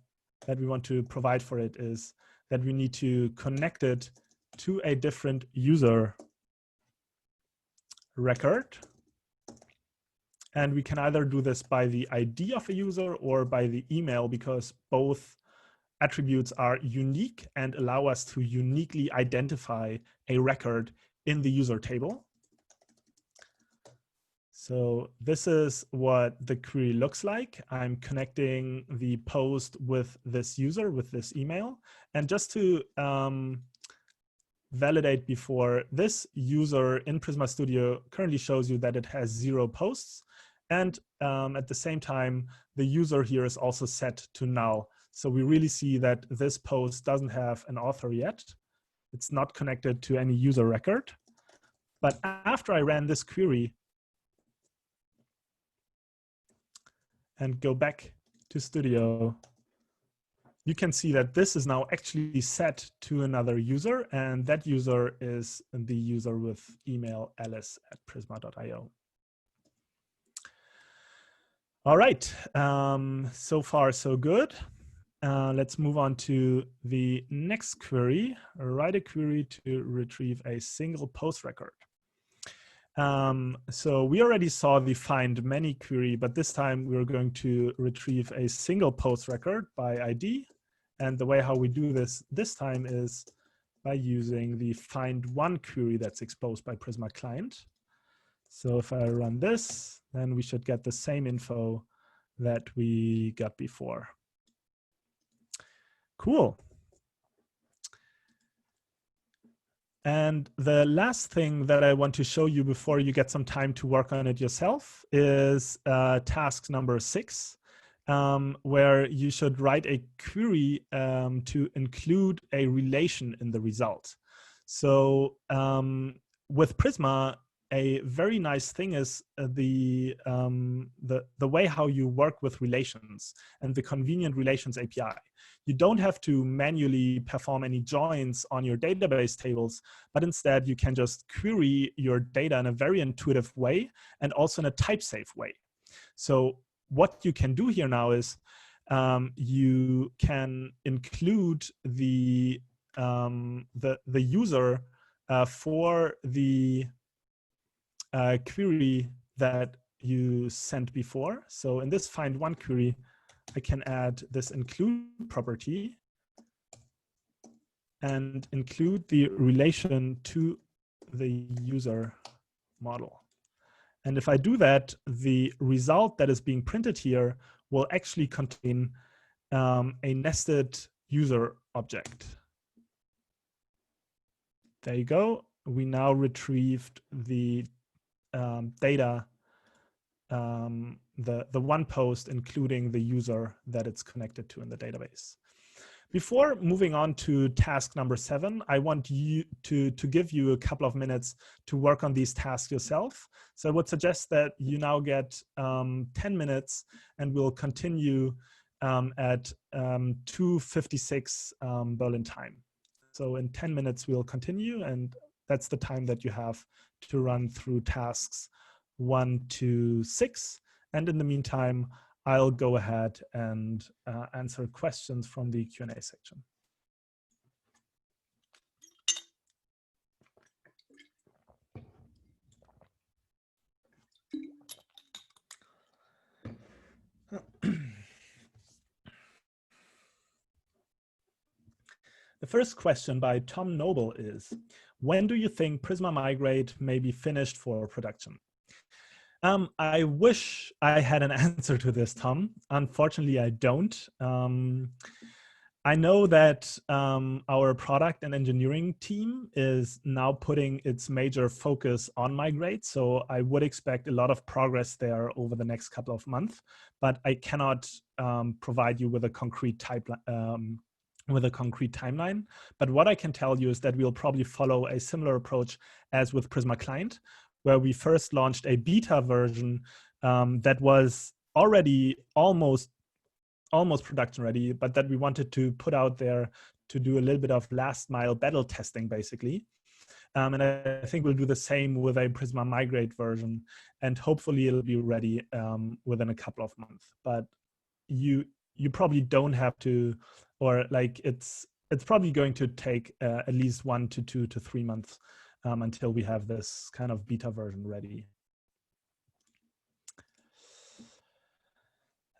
Speaker 1: that we want to provide for it is that we need to connect it to a different user record. And we can either do this by the ID of a user or by the email, because both attributes are unique and allow us to uniquely identify a record in the user table. So this is what the query looks like. I'm connecting the post with this user, with this email. And just to validate before, this user in Prisma Studio currently shows you that it has 0 posts. And at the same time, the user here is also set to null. So we really see that this post doesn't have an author yet. It's not connected to any user record. But after I ran this query and go back to Studio, you can see that this is now actually set to another user, and that user is the user with email alice@prisma.io. All right, so far so good. Let's move on to the next query. Write a query to retrieve a single post record. So we already saw the find many query, but this time we're going to retrieve a single post record by ID. And the way how we do this time is by using the find one query that's exposed by Prisma client. So if I run this, then we should get the same info that we got before. Cool. And the last thing that I want to show you before you get some time to work on it yourself is task number 6, where you should write a query to include a relation in the result. So with Prisma, a very nice thing is the way how you work with relations and the convenient relations API. You don't have to manually perform any joins on your database tables, but instead you can just query your data in a very intuitive way and also in a type-safe way. So what you can do here now is you can include the user for the query that you sent before. So in this find one query, I can add this include property and include the relation to the user model. And if I do that, the result that is being printed here will actually contain a nested user object. There you go. We now retrieved the data, the one post, including the user that it's connected to in the database. Before moving on to task number 7, I want you to give you a couple of minutes to work on these tasks yourself. So I would suggest that you now get 10 minutes and we'll continue at 2:56 Berlin time. So in 10 minutes, we'll continue, and that's the time that you have to run through tasks 1 to 6. And in the meantime, I'll go ahead and answer questions from the Q&A section. The first question by Tom Noble is, when do you think Prisma Migrate may be finished for production? I wish I had an answer to this, Tom. Unfortunately, I don't. I know that our product and engineering team is now putting its major focus on Migrate, so I would expect a lot of progress there over the next couple of months, but I cannot provide you with a concrete timeline. But what I can tell you is that we'll probably follow a similar approach as with Prisma Client, where we first launched a beta version that was already almost production ready, but that we wanted to put out there to do a little bit of last mile battle testing, basically. And I think we'll do the same with a Prisma Migrate version, and hopefully it'll be ready within a couple of months. But you probably don't have to, or like it's probably going to take at least 1 to 2 to 3 months until we have this kind of beta version ready.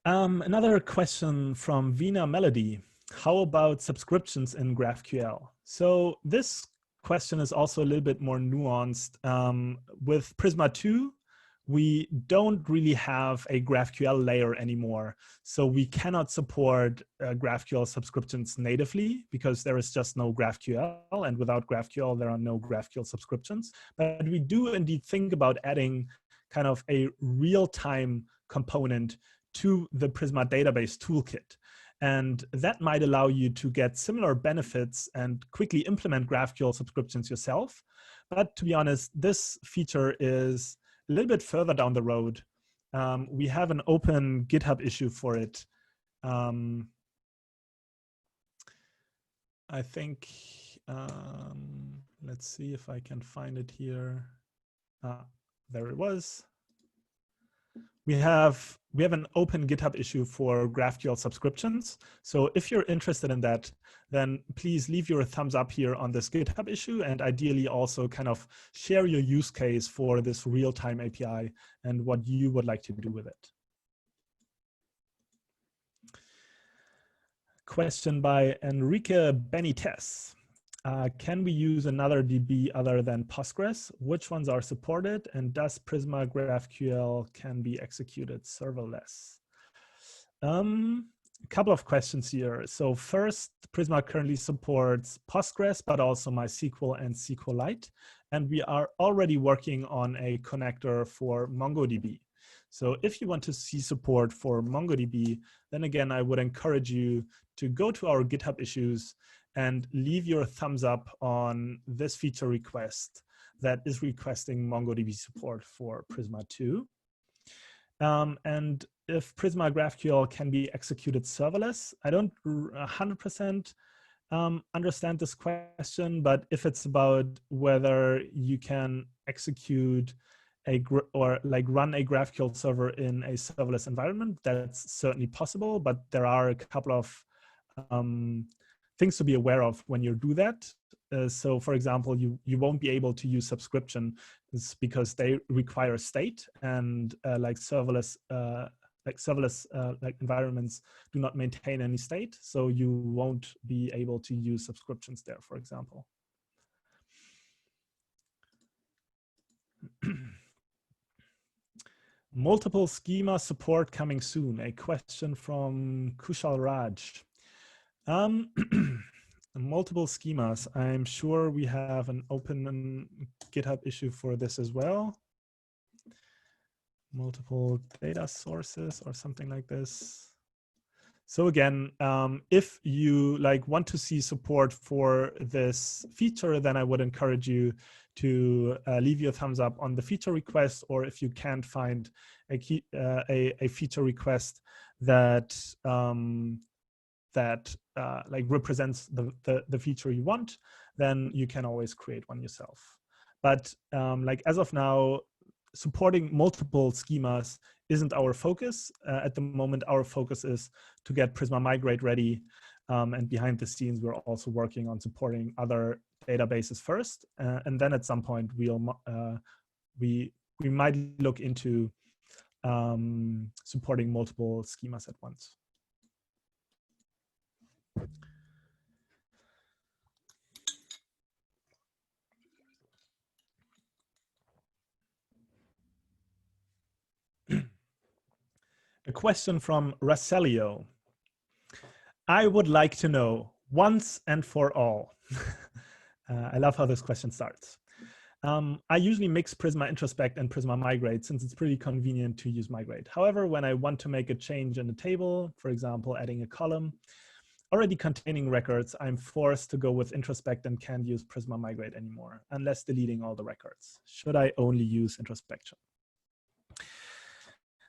Speaker 1: Another question from Vina Melody. How about subscriptions in GraphQL? So this question is also a little bit more nuanced. With Prisma 2, we don't really have a GraphQL layer anymore. So we cannot support GraphQL subscriptions natively because there is just no GraphQL. And without GraphQL, there are no GraphQL subscriptions. But we do indeed think about adding kind of a real-time component to the Prisma database toolkit. And that might allow you to get similar benefits and quickly implement GraphQL subscriptions yourself. But to be honest, this feature is a little bit further down the road. We have an open GitHub issue for it. I think, let's see if I can find it here. There it was. We have an open GitHub issue for GraphQL subscriptions. So if you're interested in that, then please leave your thumbs up here on this GitHub issue, and ideally also kind of share your use case for this real-time API and what you would like to do with it. Question by Enrique Benitez. Can we use another DB other than Postgres? Which ones are supported? And does Prisma GraphQL can be executed serverless? A couple of questions here. So first, Prisma currently supports Postgres, but also MySQL and SQLite. And we are already working on a connector for MongoDB. So if you want to see support for MongoDB, then again, I would encourage you to go to our GitHub issues and leave your thumbs up on this feature request that is requesting MongoDB support for Prisma 2. And if Prisma GraphQL can be executed serverless, I don't 100% understand this question, but if it's about whether you can execute or like run a GraphQL server in a serverless environment, that's certainly possible, but there are a couple of things to be aware of when you do that. So for example, you won't be able to use subscription because they require state, and like serverless environments do not maintain any state. So you won't be able to use subscriptions there, for example. Multiple schema support coming soon. A question from Kushal Raj. Multiple schemas. I'm sure we have an open GitHub issue for this as well. Multiple data sources or something like this. So again, if you want to see support for this feature, then I would encourage you to leave your thumbs up on the feature request, or if you can't find a feature request that represents the feature you want, then you can always create one yourself. But as of now, supporting multiple schemas isn't our focus. At the moment, our focus is to get Prisma Migrate ready. And behind the scenes, we're also working on supporting other databases first. And then at some point, we might look into supporting multiple schemas at once. A question from Racelio. I would like to know once and for all. I love how this question starts. I usually mix Prisma Introspect and Prisma Migrate since it's pretty convenient to use Migrate. However, when I want to make a change in a table, for example, adding a column already containing records, I'm forced to go with Introspect and can't use Prisma Migrate anymore, unless deleting all the records. Should I only use introspection?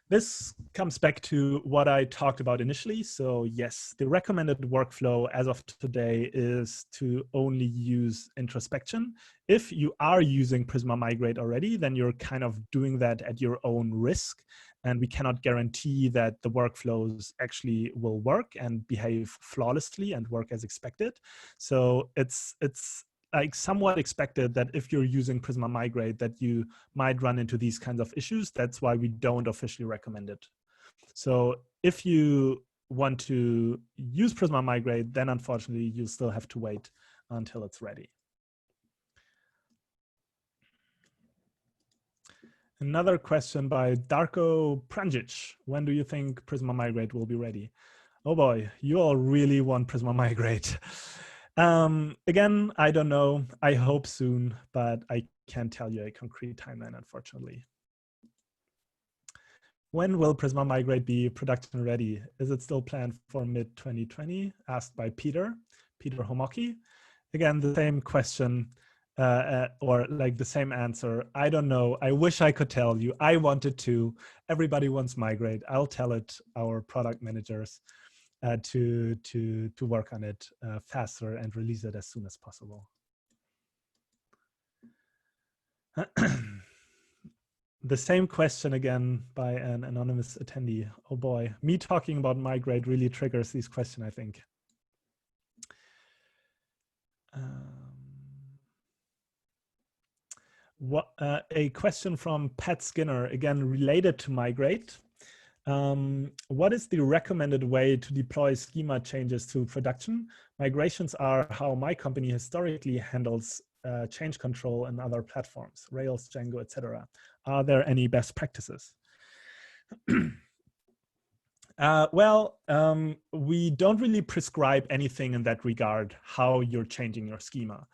Speaker 1: This comes back to what I talked about initially. So yes, the recommended workflow as of today is to only use introspection. If you are using Prisma Migrate already, then you're kind of doing that at your own risk. And we cannot guarantee that the workflows actually will work and behave flawlessly and work as expected. So it's somewhat expected that if you're using Prisma Migrate that you might run into these kinds of issues. That's why we don't officially recommend it. So if you want to use Prisma Migrate, then unfortunately you still have to wait until it's ready. Another question by Darko Pranjic. When do you think Prisma Migrate will be ready? Oh boy, you all really want Prisma Migrate. Again, I don't know. I hope soon, but I can't tell you a concrete timeline, unfortunately. When will Prisma Migrate be production ready? Is it still planned for mid-2020? Asked by Peter Homoki. Again, the same question or the same answer. I don't know. I wish I could tell you. I wanted to. Everybody wants Migrate. I'll tell it our product managers to work on it faster and release it as soon as possible. The same question again by an anonymous attendee. Oh boy, me talking about Migrate really triggers these questions, I think. A question from Pat Skinner, again related to Migrate. What is the recommended way to deploy schema changes to production? Migrations are how my company historically handles change control and other platforms, Rails, Django, etc. Are there any best practices? We don't really prescribe anything in that regard, how you're changing your schema.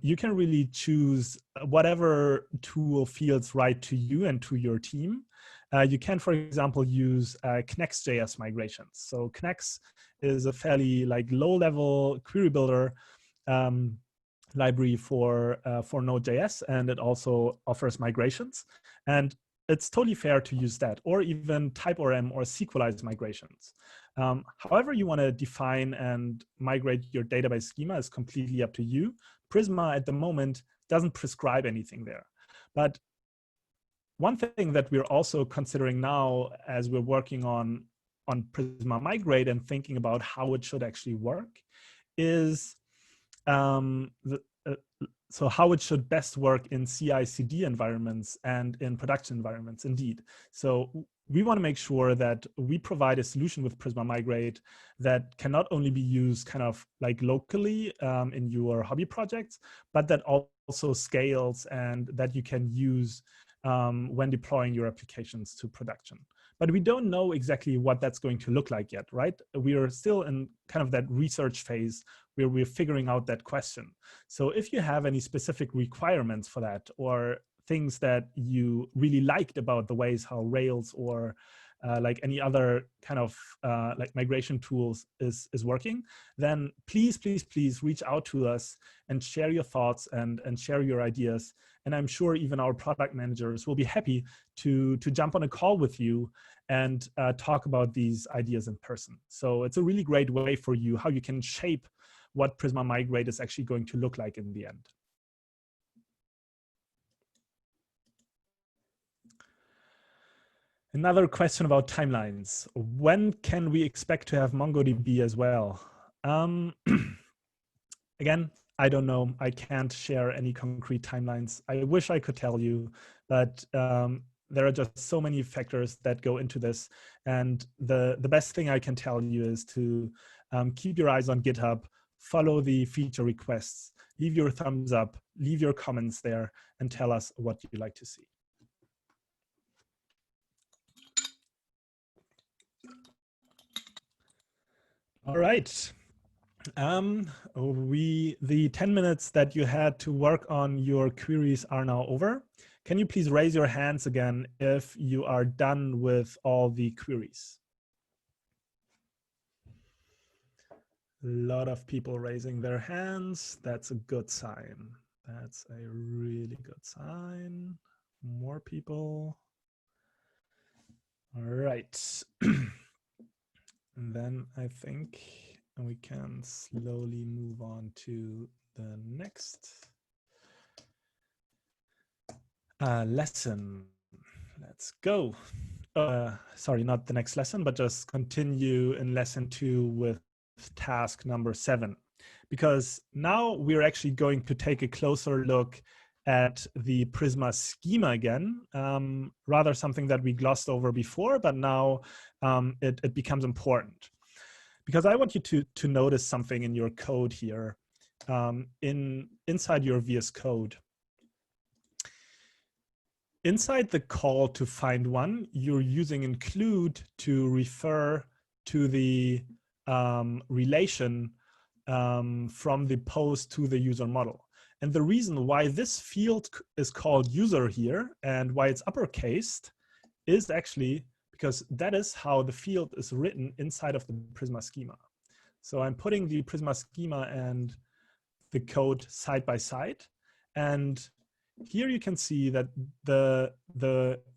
Speaker 1: You can really choose whatever tool feels right to you and to your team. You can, for example, use Knex.js migrations. So Knex is a fairly low-level query builder library for Node.js, and it also offers migrations. And it's totally fair to use that, or even TypeORM or SQLized migrations. However you want to define and migrate your database schema is completely up to you. Prisma at the moment doesn't prescribe anything there. But one thing that we're also considering now as we're working on Prisma Migrate and thinking about how it should actually work is so how it should best work in CI/CD environments and in production environments, indeed. So we want to make sure that we provide a solution with Prisma Migrate that can not only be used kind of locally in your hobby projects, but that also scales and that you can use when deploying your applications to production. But we don't know exactly what that's going to look like yet, right? We are still in kind of that research phase where we're figuring out that question. So if you have any specific requirements for that, or things that you really liked about the ways how Rails or any other kind of migration tools is working, then please reach out to us and share your thoughts and share your ideas. And I'm sure even our product managers will be happy to jump on a call with you and talk about these ideas in person. So it's a really great way for you, how you can shape what Prisma Migrate is actually going to look like in the end. Another question about timelines. When can we expect to have MongoDB as well? Again, I don't know. I can't share any concrete timelines. I wish I could tell you, but there are just so many factors that go into this. And the best thing I can tell you is to keep your eyes on GitHub, follow the feature requests, leave your thumbs up, leave your comments there, and tell us what you'd like to see. All right. The 10 minutes that you had to work on your queries are now over. Can you please raise your hands again if you are done with all the queries? A lot of people raising their hands. That's a good sign. That's a really good sign. More people. All right. And then I think we can slowly move on to the next lesson. Let's go. Sorry, not the next lesson, but just continue in lesson 2 with task number 7. Because now we're actually going to take a closer look at the Prisma schema again, rather something that we glossed over before, but now it becomes important. Because I want you to notice something in your code here, inside your VS Code. Inside the call to find one, you're using include to refer to the relation from the post to the user model. And the reason why this field is called user here and why it's uppercased is actually because that is how the field is written inside of the Prisma schema. So I'm putting the Prisma schema and the code side by side. And here you can see that the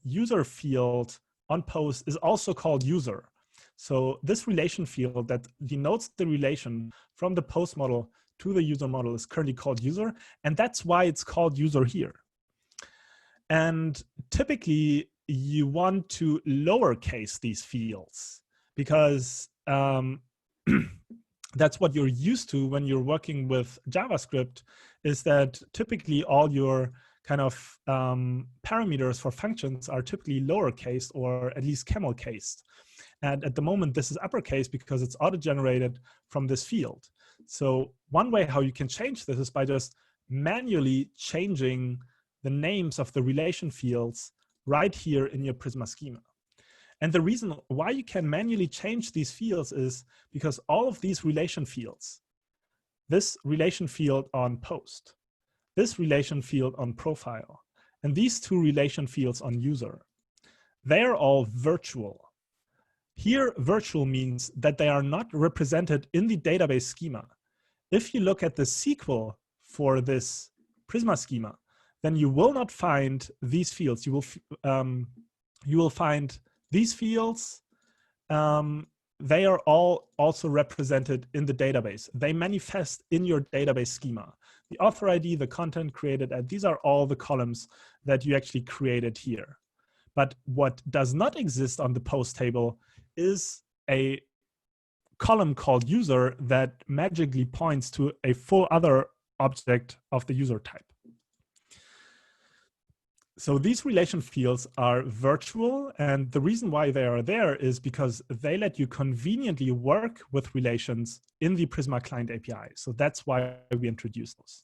Speaker 1: user field on post is also called user. So this relation field that denotes the relation from the post model to the user model is currently called user. And that's why it's called user here. And typically you want to lowercase these fields because that's what you're used to when you're working with JavaScript, is that typically all your kind of parameters for functions are typically lowercase or at least camel cased. And at the moment, this is uppercase because it's auto-generated from this field. So one way how you can change this is by just manually changing the names of the relation fields right here in your Prisma schema. And the reason why you can manually change these fields is because all of these relation fields, this relation field on post, this relation field on profile, and these two relation fields on user, they are all virtual. Here, virtual means that they are not represented in the database schema. If you look at the SQL for this Prisma schema, then you will not find these fields. You will find these fields. They are all also represented in the database. They manifest in your database schema. The author ID, the content created, and these are all the columns that you actually created here. But what does not exist on the post table is a column called user that magically points to a full other object of the user type. So these relation fields are virtual, and the reason why they are there is because they let you conveniently work with relations in the Prisma Client API. So that's why we introduced those.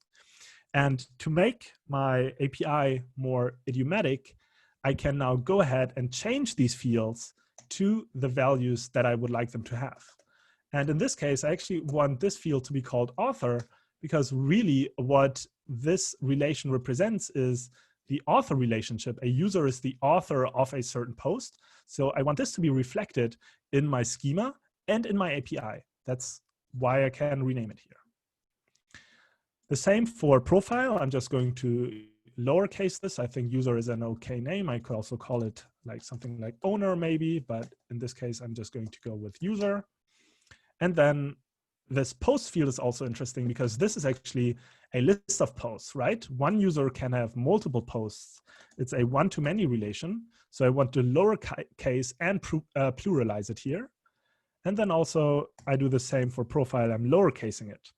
Speaker 1: And to make my API more idiomatic, I can now go ahead and change these fields to the values that I would like them to have. And in this case, I actually want this field to be called author, because really what this relation represents is the author relationship. A user is the author of a certain post. So I want this to be reflected in my schema and in my API. That's why I can rename it here. The same for profile. I'm just going to lowercase this. I think user is an okay name. I could also call it like something like owner maybe, but in this case, I'm just going to go with user. And then this post field is also interesting because this is actually a list of posts, right? One user can have multiple posts. It's a one-to-many relation. So I want to lowercase and pluralize it here. And then also I do the same for profile. I'm lowercasing it.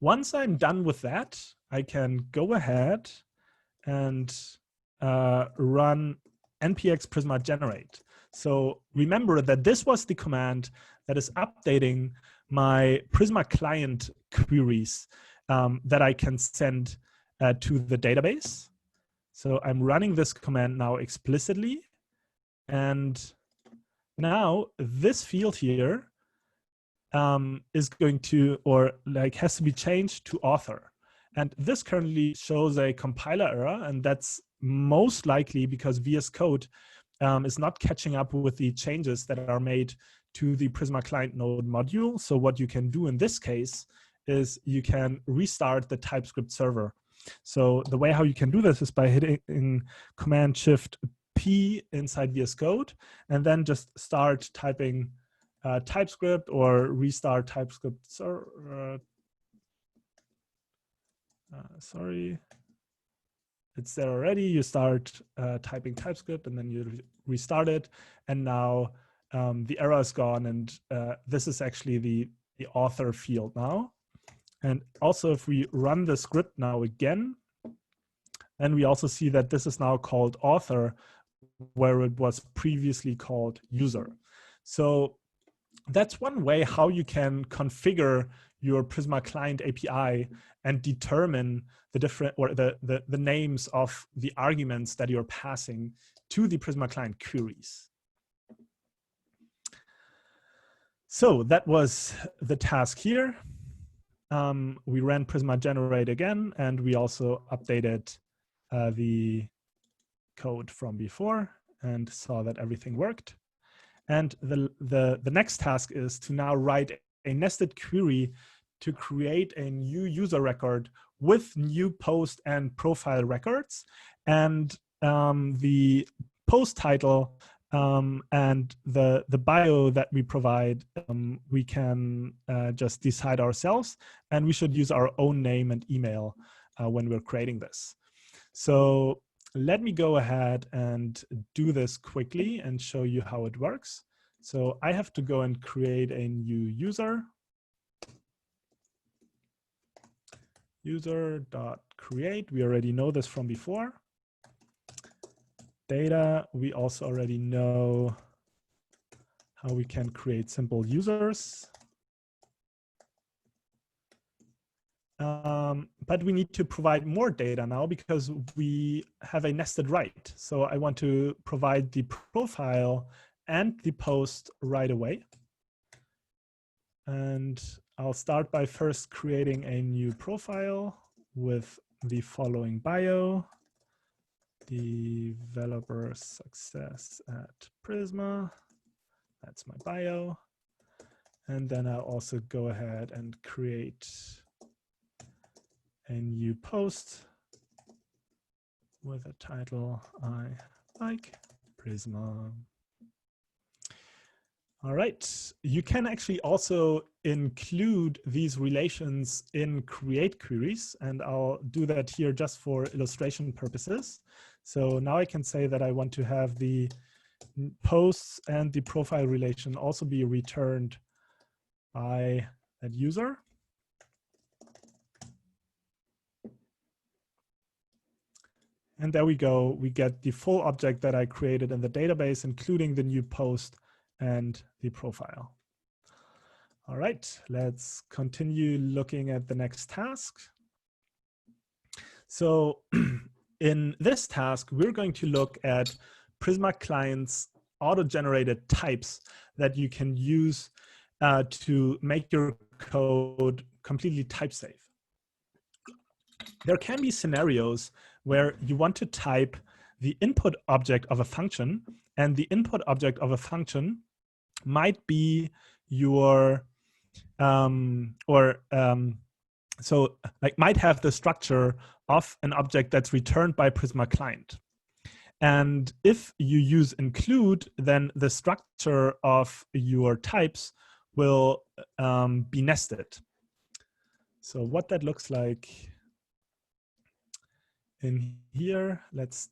Speaker 1: Once I'm done with that, I can go ahead and run npx prisma generate. So remember that this was the command that is updating my Prisma client queries that I can send to the database. So I'm running this command now explicitly. And now this field here is going to, or like has to be changed to author. And this currently shows a compiler error, and that's most likely because VS Code is not catching up with the changes that are made to the Prisma Client Node module. So what you can do in this case is you can restart the TypeScript server. So the way how you can do this is by hitting Command-Shift-P inside VS Code, and then just start typing TypeScript or restart TypeScript. Sorry, it's there already. You start typing TypeScript and then you restart it. And now the error is gone. And this is actually the author field now. And also if we run the script now again, then we also see that this is now called author, where it was previously called user. So that's one way how you can configure your Prisma Client API and determine the different, or the names of the arguments that you're passing to the Prisma Client queries. So that was the task here. We ran Prisma generate again, and we also updated the code from before and saw that everything worked. And the next task is to now write a nested query to create a new user record with new post and profile records. And the post title and the bio that we provide, we can just decide ourselves. And we should use our own name and email when we're creating this. So let me go ahead and do this quickly and show you how it works. So I have to go and create a new user. create, we already know this from before. Data, we also already know how we can create simple users. But we need to provide more data now because we have a nested write. So I want to provide the profile and the post right away. And I'll start by first creating a new profile with the following bio: developer success at Prisma. That's my bio. And then I'll also go ahead and create a new post with a title I like Prisma. All right, you can actually also include these relations in create queries, and I'll do that here just for illustration purposes. So now I can say that I want to have the posts and the profile relation also be returned by that user. And there we go. We get the full object that I created in the database, including the new post and the profile. All right, let's continue looking at the next task. So in this task, we're going to look at Prisma client's auto-generated types that you can use to make your code completely type safe. There can be scenarios where you want to type the input object of a function, and the input object of a function might be your, might have the structure of an object that's returned by Prisma client. And if you use include, then the structure of your types will be nested. So what that looks like in here, let's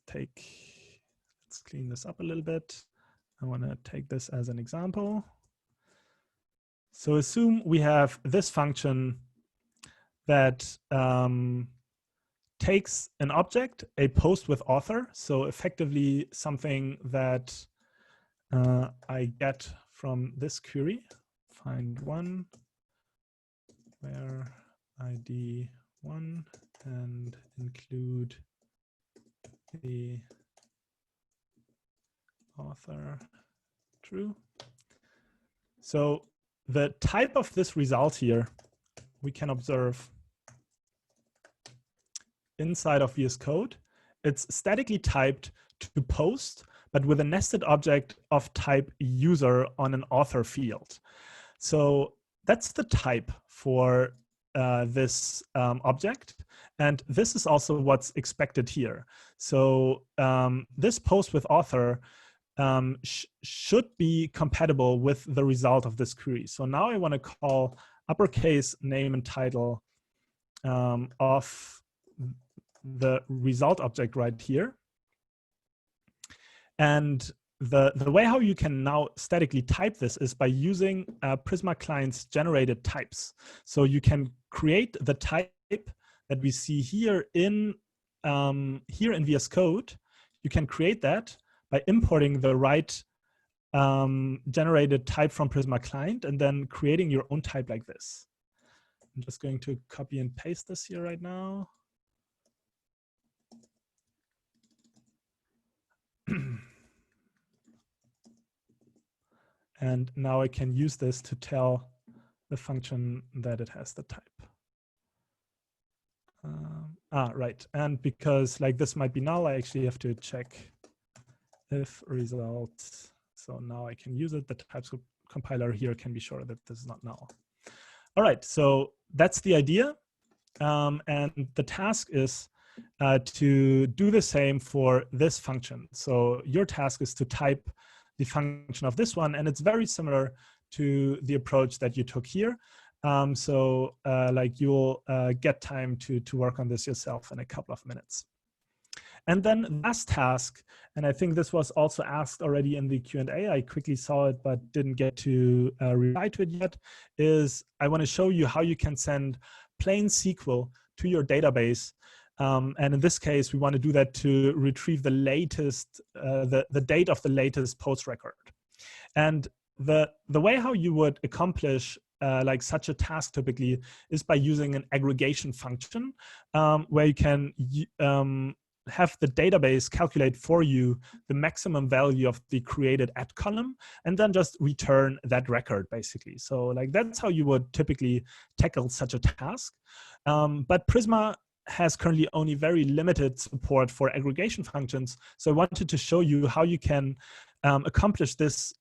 Speaker 1: clean this up a little bit. I want to take this as an example. So assume we have this function that takes an object, a post with author. So effectively something that I get from this query, find one, where ID 1 and include the author true. So the type of this result here, we can observe inside of VS Code. It's statically typed to post, but with a nested object of type user on an author field. So that's the type for this object. And this is also what's expected here. So this post with author should be compatible with the result of this query. So now I want to call uppercase name and title of the result object right here. And the way how you can now statically type this is by using Prisma client's generated types. So you can create the type that we see here in VS Code. You can create that by importing the right generated type from Prisma client and then creating your own type like this. I'm just going to copy and paste this here right now. And now I can use this to tell the function that it has the type. Right. And because like this might be null, I actually have to check if result. So now I can use it. The types compiler here can be sure that this is not null. All right. So that's the idea. And the task is to do the same for this function. So your task is to type the function of this one, and it's very similar to the approach that you took here. Like you'll get time to work on this yourself in a couple of minutes. And then last task, and I think this was also asked already in the Q&A, I quickly saw it but didn't get to reply to it yet, is I want to show you how you can send plain SQL to your database And in this case, we want to do that to retrieve the latest, the date of the latest post record. And the way how you would accomplish like such a task typically is by using an aggregation function where you can have the database calculate for you the maximum value of the created at column and then just return that record basically. So like that's how you would typically tackle such a task. But Prisma has currently only very limited support for aggregation functions. So I wanted to show you how you can accomplish this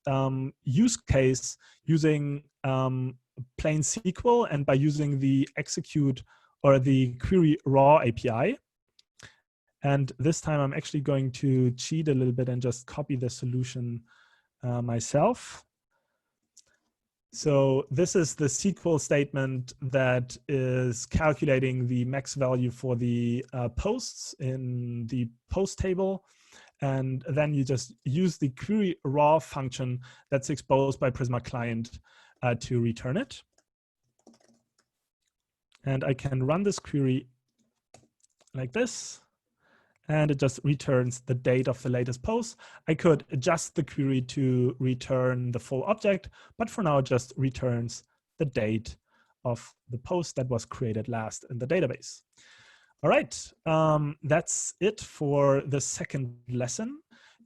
Speaker 1: use case using plain SQL and by using the execute or the query raw API. And this time I'm actually going to cheat a little bit and just copy the solution myself. So this is the SQL statement that is calculating the max value for the posts in the post table. And then you just use the query raw function that's exposed by Prisma client to return it. And I can run this query like this. And it just returns the date of the latest post. I could adjust the query to return the full object, but for now it just returns the date of the post that was created last in the database. All right, that's it for the second lesson.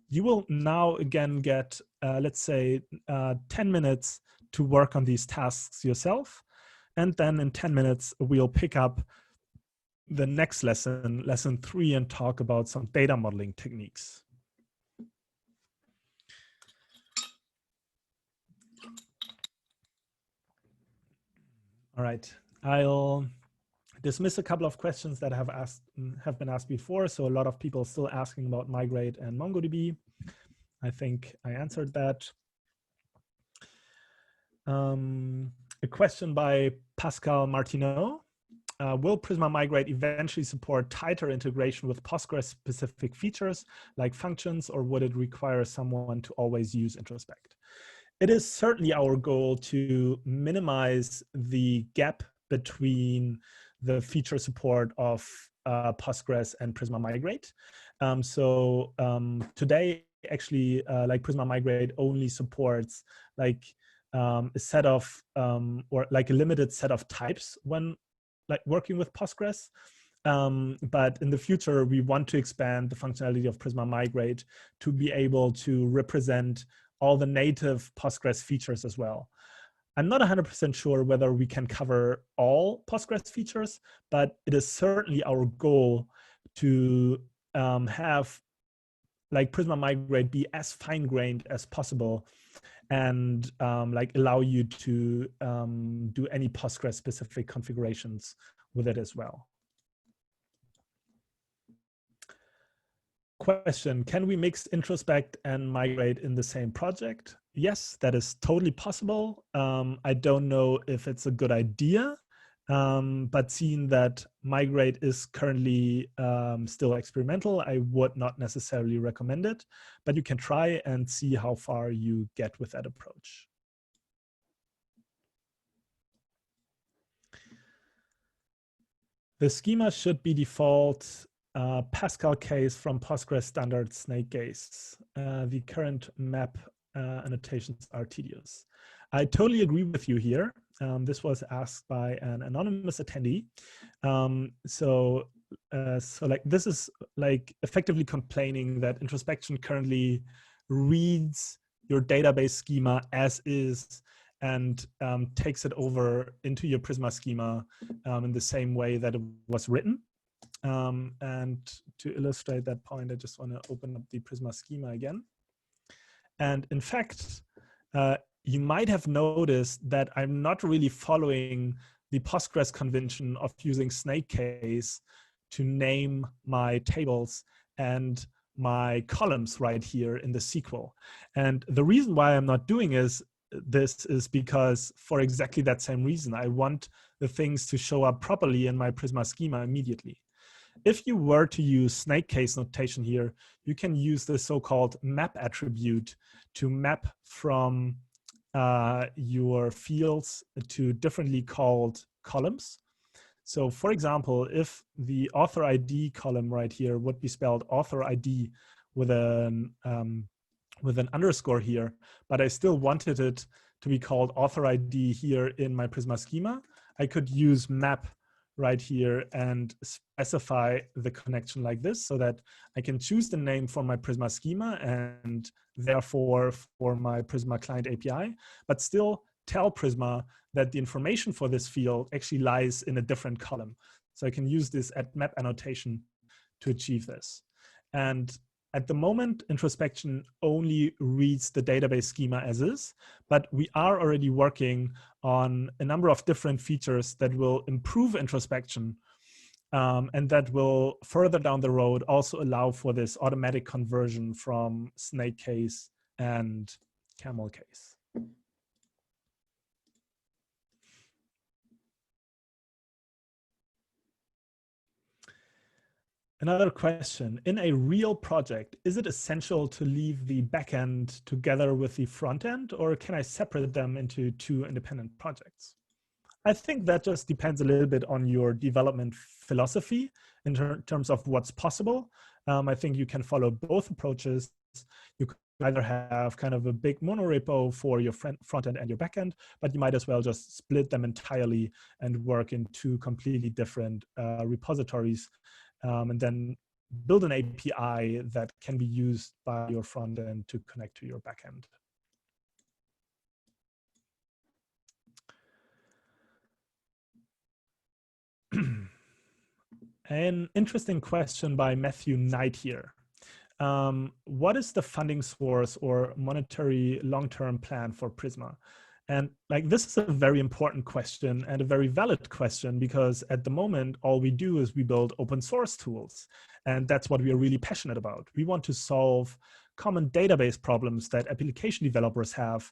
Speaker 1: You will now again get, let's say, 10 minutes to work on these tasks yourself. And then in 10 minutes, we'll pick up the next lesson, lesson 3, and talk about some data modeling techniques. All right, I'll dismiss a couple of questions that have been asked before. So a lot of people still asking about migrate and MongoDB. I think I answered that. A question by Pascal Martineau. Will Prisma Migrate eventually support tighter integration with Postgres-specific features like functions, or would it require someone to always use introspect? It is certainly our goal to minimize the gap between the feature support of Postgres and Prisma Migrate. Today, actually, like Prisma Migrate only supports like a set of, or like a limited set of types when like working with Postgres. But in the future, we want to expand the functionality of Prisma Migrate to be able to represent all the native Postgres features as well. I'm not 100% sure whether we can cover all Postgres features, but it is certainly our goal to have like Prisma Migrate be as fine-grained as possible and like allow you to do any Postgres-specific configurations with it as well. Question, can we mix introspect and migrate in the same project? Yes, that is totally possible. I don't know if it's a good idea, but seeing that migrate is currently still experimental, I would not necessarily recommend it, but you can try and see how far you get with that approach. The schema should be default Pascal case from Postgres standard snake case. The current map annotations are tedious. I totally agree with you here. This was asked by an anonymous attendee. So like this is like effectively complaining that introspection currently reads your database schema as is and takes it over into your Prisma schema in the same way that it was written. And to illustrate that point, I just want to open up the Prisma schema again. And in fact, you might have noticed that I'm not really following the Postgres convention of using snake case to name my tables and my columns right here in the SQL. And the reason why I'm not doing this is because for exactly that same reason, I want the things to show up properly in my Prisma schema immediately. If you were to use snake case notation here, you can use the so-called map attribute to map from your fields to differently called columns. So for example, if the author ID column right here would be spelled author ID with an underscore here, but I still wanted it to be called author ID here in my Prisma schema, I could use map right here and specify the connection like this so that I can choose the name for my Prisma schema and therefore for my Prisma client API, but still tell Prisma that the information for this field actually lies in a different column. So I can use this at map annotation to achieve this. And at the moment, introspection only reads the database schema as is, but we are already working on a number of different features that will improve introspection and that will further down the road also allow for this automatic conversion from snake case and camel case. Another question, in a real project, is it essential to leave the backend together with the front end, or can I separate them into two independent projects? I think that just depends a little bit on your development philosophy in terms of what's possible. I think you can follow both approaches. You could either have kind of a big monorepo for your front end and your backend, but you might as well just split them entirely and work in two completely different repositories. And then build an API that can be used by your front end to connect to your backend. An interesting question by Matthew Knight here. What is the funding source or monetary long-term plan for Prisma? And like, this is a very important question and a very valid question, because at the moment, all we do is we build open source tools. And that's what we are really passionate about. We want to solve common database problems that application developers have.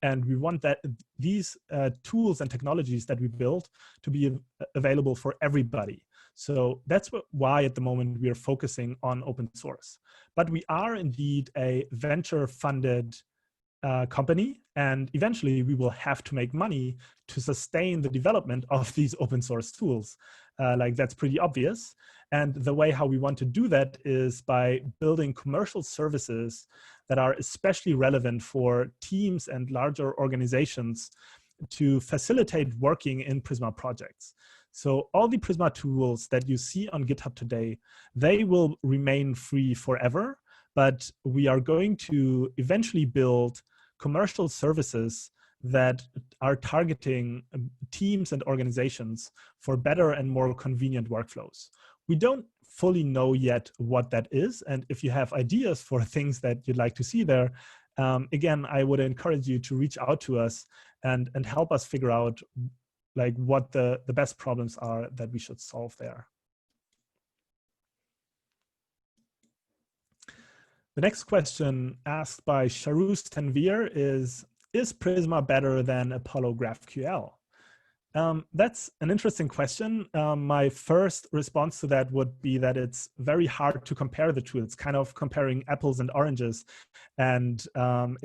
Speaker 1: And we want that these tools and technologies that we build to be available for everybody. So that's why at the moment we are focusing on open source. But we are indeed a venture-funded company, and eventually we will have to make money to sustain the development of these open source tools. Like, that's pretty obvious. And the way how we want to do that is by building commercial services that are especially relevant for teams and larger organizations to facilitate working in Prisma projects. So all the Prisma tools that you see on GitHub today, they will remain free forever, but we are going to eventually build commercial services that are targeting teams and organizations for better and more convenient workflows. We don't fully know yet what that is. And if you have ideas for things that you'd like to see there, again, I would encourage you to reach out to us and help us figure out like what the best problems are that we should solve there. The next question asked by Shahruz Tanvir is Prisma better than Apollo GraphQL? That's an interesting question. My first response to that would be that it's very hard to compare the two. It's kind of comparing apples and oranges. And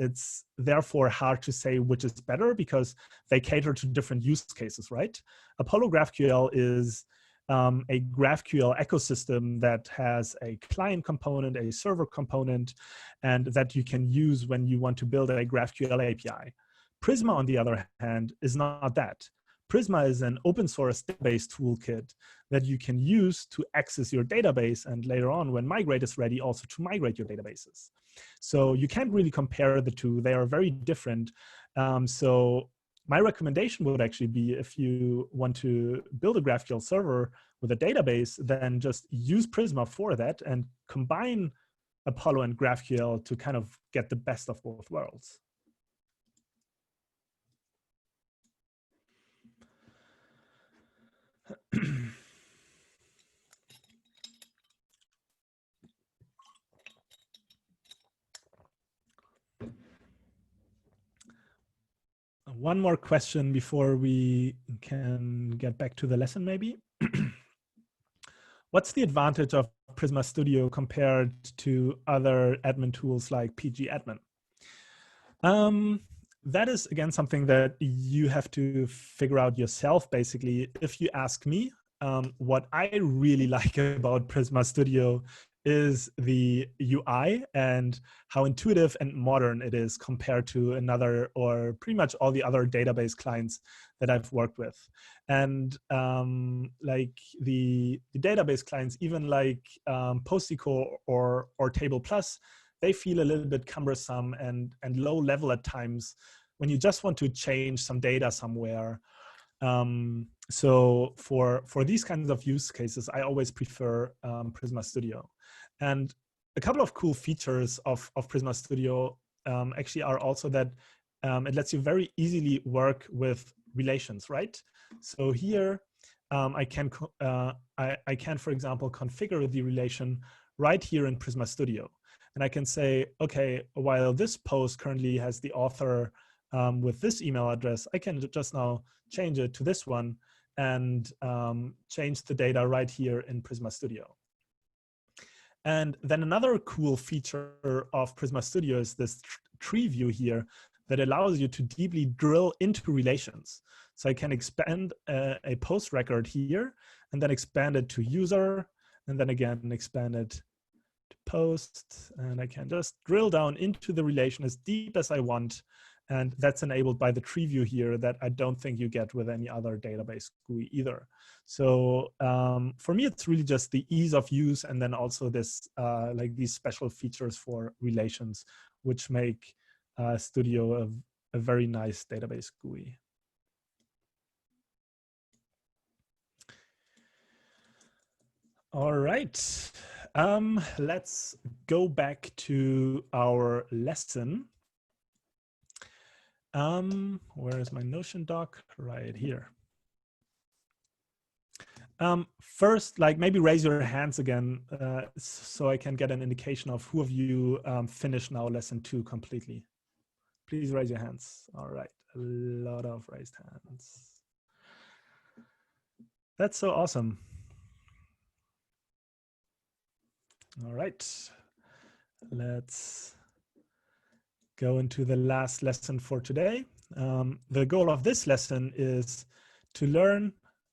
Speaker 1: it's therefore hard to say which is better because they cater to different use cases, right? Apollo GraphQL is a GraphQL ecosystem that has a client component, a server component, and that you can use when you want to build a GraphQL API. Prisma, on the other hand, is not that. Prisma is an open source database toolkit that you can use to access your database, and later on, when Migrate is ready, also to migrate your databases. So you can't really compare the two. They are very different. So my recommendation would actually be, if you want to build a GraphQL server with a database, then just use Prisma for that and combine Apollo and GraphQL to kind of get the best of both worlds. One more question before we can get back to the lesson, maybe. What's the advantage of Prisma Studio compared to other admin tools like PG Admin? That is, again, something that you have to figure out yourself, basically. If you ask me, what I really like about Prisma Studio is the UI and how intuitive and modern it is compared to another or pretty much all the other database clients that I've worked with. And like the database clients, even like Postico or Table Plus, they feel a little bit cumbersome and low level at times when you just want to change some data somewhere. So for these kinds of use cases, I always prefer Prisma Studio. And a couple of cool features of Prisma Studio actually are also that it lets you very easily work with relations, right? So here I can, for example, configure the relation right here in Prisma Studio. And I can say, okay, while this post currently has the author with this email address, I can just now change it to this one and change the data right here in Prisma Studio. And then another cool feature of Prisma Studio is this tree view here that allows you to deeply drill into relations. So I can expand a post record here and then expand it to user, and then again expand it to post. And I can just drill down into the relation as deep as I want. And that's enabled by the tree view here that I don't think you get with any other database GUI either. So for me, it's really just the ease of use, and then also this like these special features for relations, which make Studio a very nice database GUI. All right, let's go back to our lesson. Where is my Notion doc? Right here. First, like maybe raise your hands again so I can get an indication of who of you finished now lesson 2 completely. Please raise your hands. All right, a lot of raised hands. That's so awesome. All right, let's go into the last lesson for today. The goal of this lesson is to learn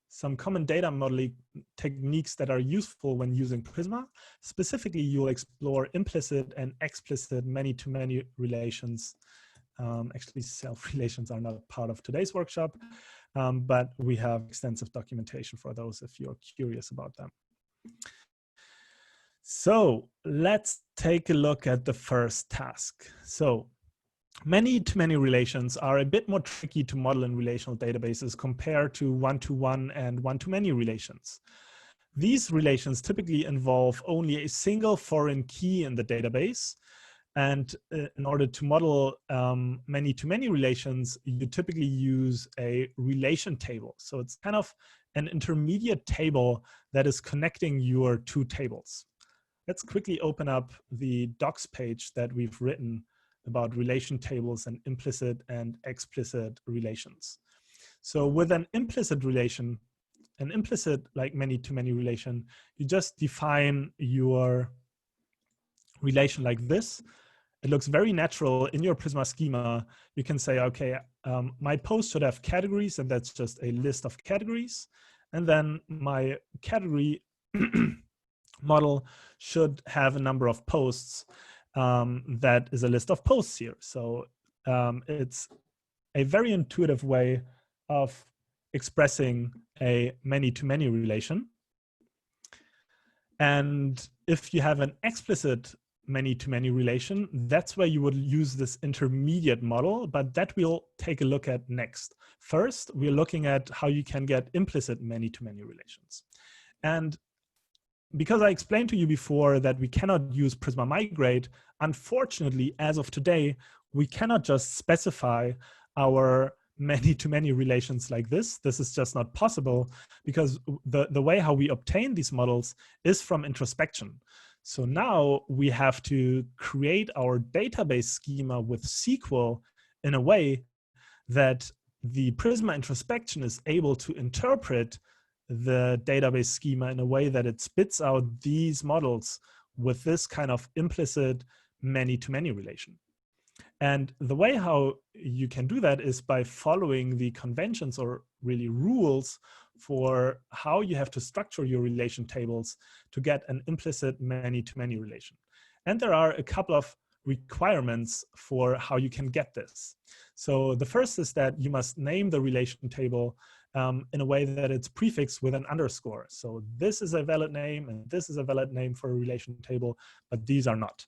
Speaker 1: some common data modeling techniques that are useful when using Prisma. Specifically, you'll explore implicit and explicit many-to-many relations. Actually, self-relations are not part of today's workshop, but we have extensive documentation for those if you're curious about them. So let's take a look at the first task. So many-to-many relations are a bit more tricky to model in relational databases compared to one-to-one and one-to-many relations. These relations typically involve only a single foreign key in the database. And in order to model many-to-many relations, you typically use a relation table. So it's kind of an intermediate table that is connecting your two tables. Let's quickly open up the docs page that we've written about relation tables and implicit and explicit relations. So with an implicit relation, an implicit like many-to-many relation, you just define your relation like this. It looks very natural in your Prisma schema. You can say, okay, my post should have categories, and that's just a list of categories. And then my category model should have a number of posts that is a list of posts here. So it's a very intuitive way of expressing a many-to-many relation. And if you have an explicit many-to-many relation, that's where you would use this intermediate model, but that we'll take a look at next. First, we're looking at how you can get implicit many-to-many relations. And because I explained to you before that we cannot use Prisma Migrate, unfortunately, as of today, we cannot just specify our many-to-many relations like this. This is just not possible because the way how we obtain these models is from introspection. So now we have to create our database schema with SQL in a way that the Prisma introspection is able to interpret the database schema in a way that it spits out these models with this kind of implicit many-to-many relation. And the way how you can do that is by following the conventions, or really rules, for how you have to structure your relation tables to get an implicit many-to-many relation. And there are a couple of requirements for how you can get this. So the first is that you must name the relation table in a way that it's prefixed with an underscore. So this is a valid name and this is a valid name for a relation table, but these are not.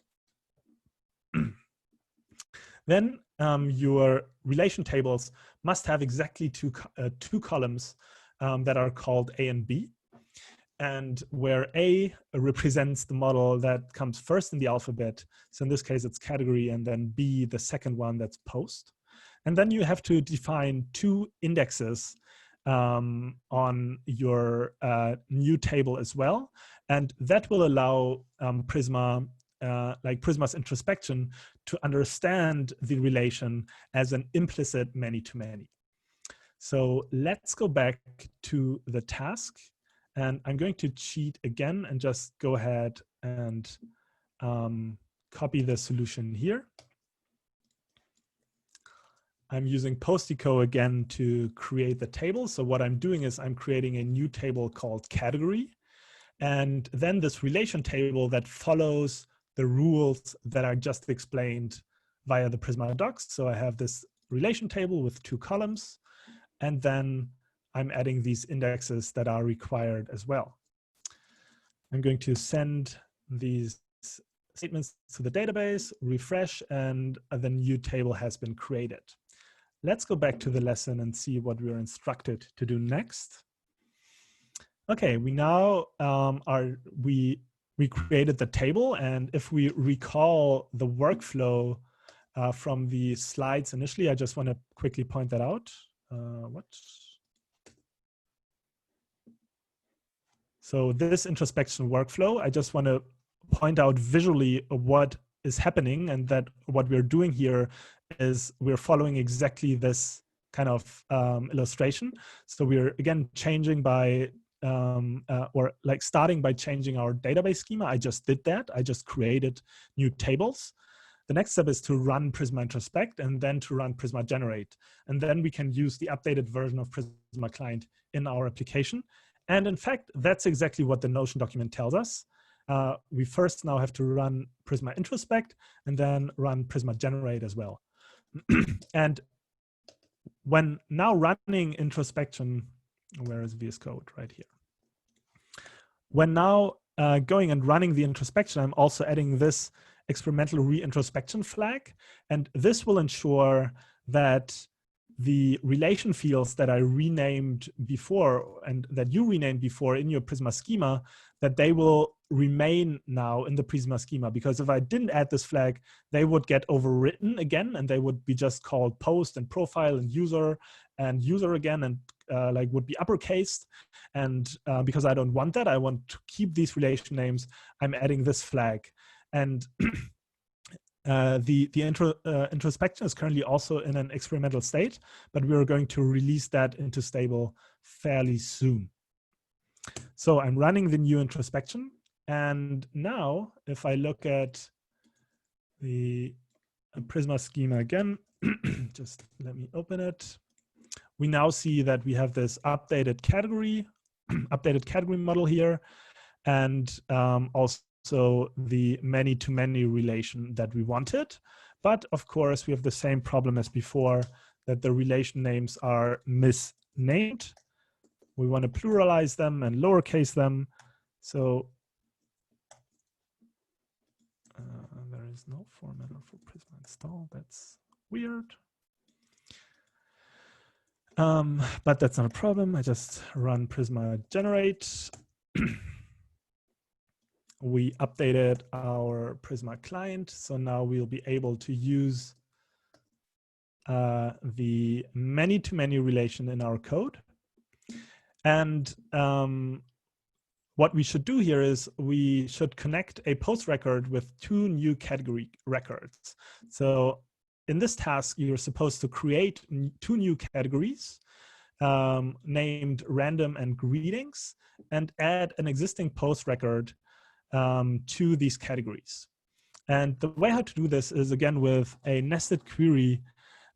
Speaker 1: Then your relation tables must have exactly two columns that are called A and B, and where A represents the model that comes first in the alphabet. So in this case, it's category, and then B, the second one, that's post. And then you have to define two indexes on your new table as well. And that will allow Prisma, like Prisma's introspection, to understand the relation as an implicit many-to-many. So let's go back to the task. And I'm going to cheat again and just go ahead and copy the solution here. I'm using post-echo again to create the table. So what I'm doing is I'm creating a new table called category. And then this relation table that follows the rules that I just explained via the Prisma docs. So I have this relation table with two columns, and then I'm adding these indexes that are required as well. I'm going to send these statements to the database, refresh, and the new table has been created. Let's go back to the lesson and see what we are instructed to do next. Okay, we now we created the table, and if we recall the workflow from the slides initially, I just want to quickly point that out. So this introspection workflow, I just want to point out visually what is happening, and that what we're doing here is we're following exactly this kind of illustration. So we're again changing by or like starting by changing our database schema. I just did that. I just created new tables. The next step is to run Prisma introspect and then to run Prisma generate. And then we can use the updated version of Prisma client in our application. And in fact, that's exactly what the Notion document tells us. We first now have to run Prisma introspect and then run Prisma generate as well. And when now running introspection, where is VS Code? Right here. When now going and running the introspection, I'm also adding this experimental re-introspection flag. And this will ensure that the relation fields that I renamed before and that you renamed before in your Prisma schema, that they will remain now in the Prisma schema. Because if I didn't add this flag, they would get overwritten again, and they would be just called post and profile and user again, and like would be uppercased. And because I don't want that, I want to keep these relation names, I'm adding this flag. And the introspection is currently also in an experimental state, but we're going to release that into stable fairly soon. So I'm running the new introspection. And now if I look at the Prisma schema again, just let me open it. We now see that we have this updated category model here, and also the many-to-many relation that we wanted. But of course, we have the same problem as before, that the relation names are misnamed. We want to pluralize them and lowercase them. So there is no formatter for Prisma install. That's weird. But that's not a problem. I just run Prisma generate. We updated our Prisma client. So now we'll be able to use the many-to-many relation in our code. And what we should do here is we should connect a post record with two new category records. So in this task, you're supposed to create two new categories named random and greetings, and add an existing post record to these categories. And the way how to do this is, again, with a nested query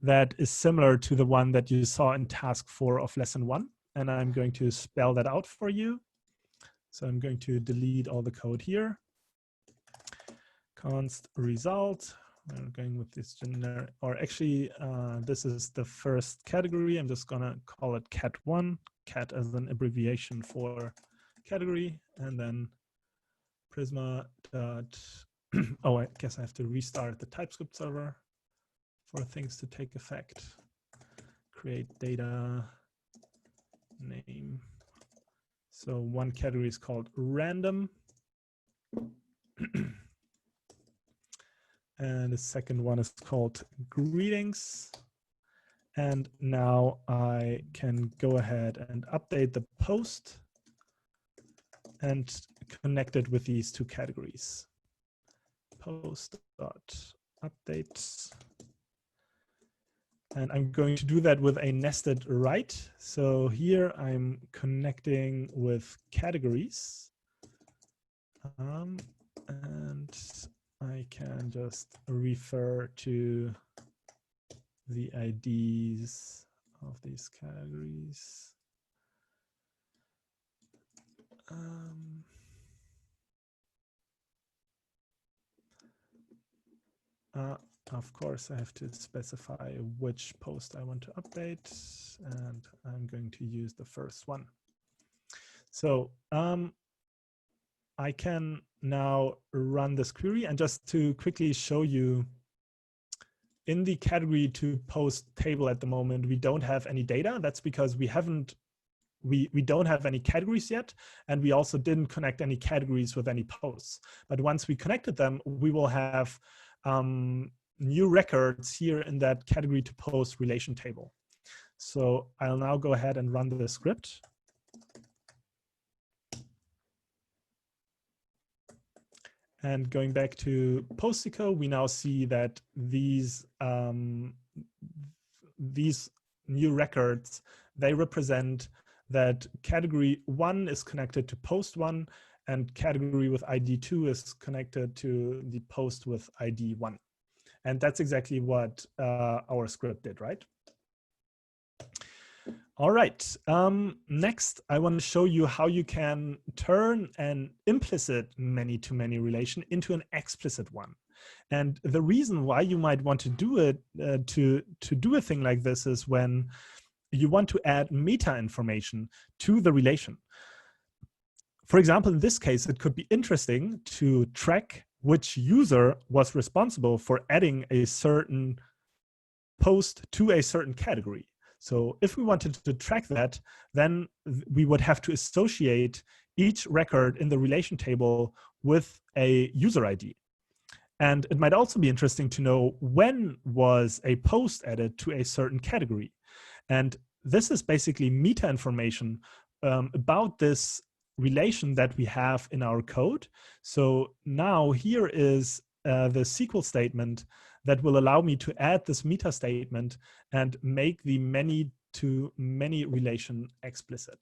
Speaker 1: that is similar to the one that you saw in task 4 of lesson 1. And I'm going to spell that out for you. So I'm going to delete all the code here. Const result. I'm going with this generic, or actually, this is the first category. I'm just gonna call it cat1, cat as an abbreviation for category, and then Prisma dot, oh, I guess I have to restart the TypeScript server for things to take effect. Create data name. So one category is called random. And the second one is called greetings. And now I can go ahead and update the post and connect it with these two categories. Post.update. And I'm going to do that with a nested write. So here I'm connecting with categories. And I can just refer to the IDs of these categories. Of course, I have to specify which post I want to update, and I'm going to use the first one. So I can now run this query, and just to quickly show you, in the category to post table at the moment, we don't have any data. That's because we don't have any categories yet, and we also didn't connect any categories with any posts. But once we connected them, we will have new records here in that category to post relation table. So I'll now go ahead and run the script. And going back to Postico, we now see that these new records, they represent that category 1 is connected to post 1, and category with ID 2 is connected to the post with ID 1. And that's exactly what our script did, right? All right, next I want to show you how you can turn an implicit many-to-many relation into an explicit one. And the reason why you might want to do it, to do a thing like this, is when you want to add meta information to the relation. For example, in this case, it could be interesting to track which user was responsible for adding a certain post to a certain category. So if we wanted to track that, then we would have to associate each record in the relation table with a user ID. And it might also be interesting to know when was a post added to a certain category. And this is basically meta information about this relation that we have in our code. So now here is the SQL statement that will allow me to add this meta statement and make the many-to-many relation explicit.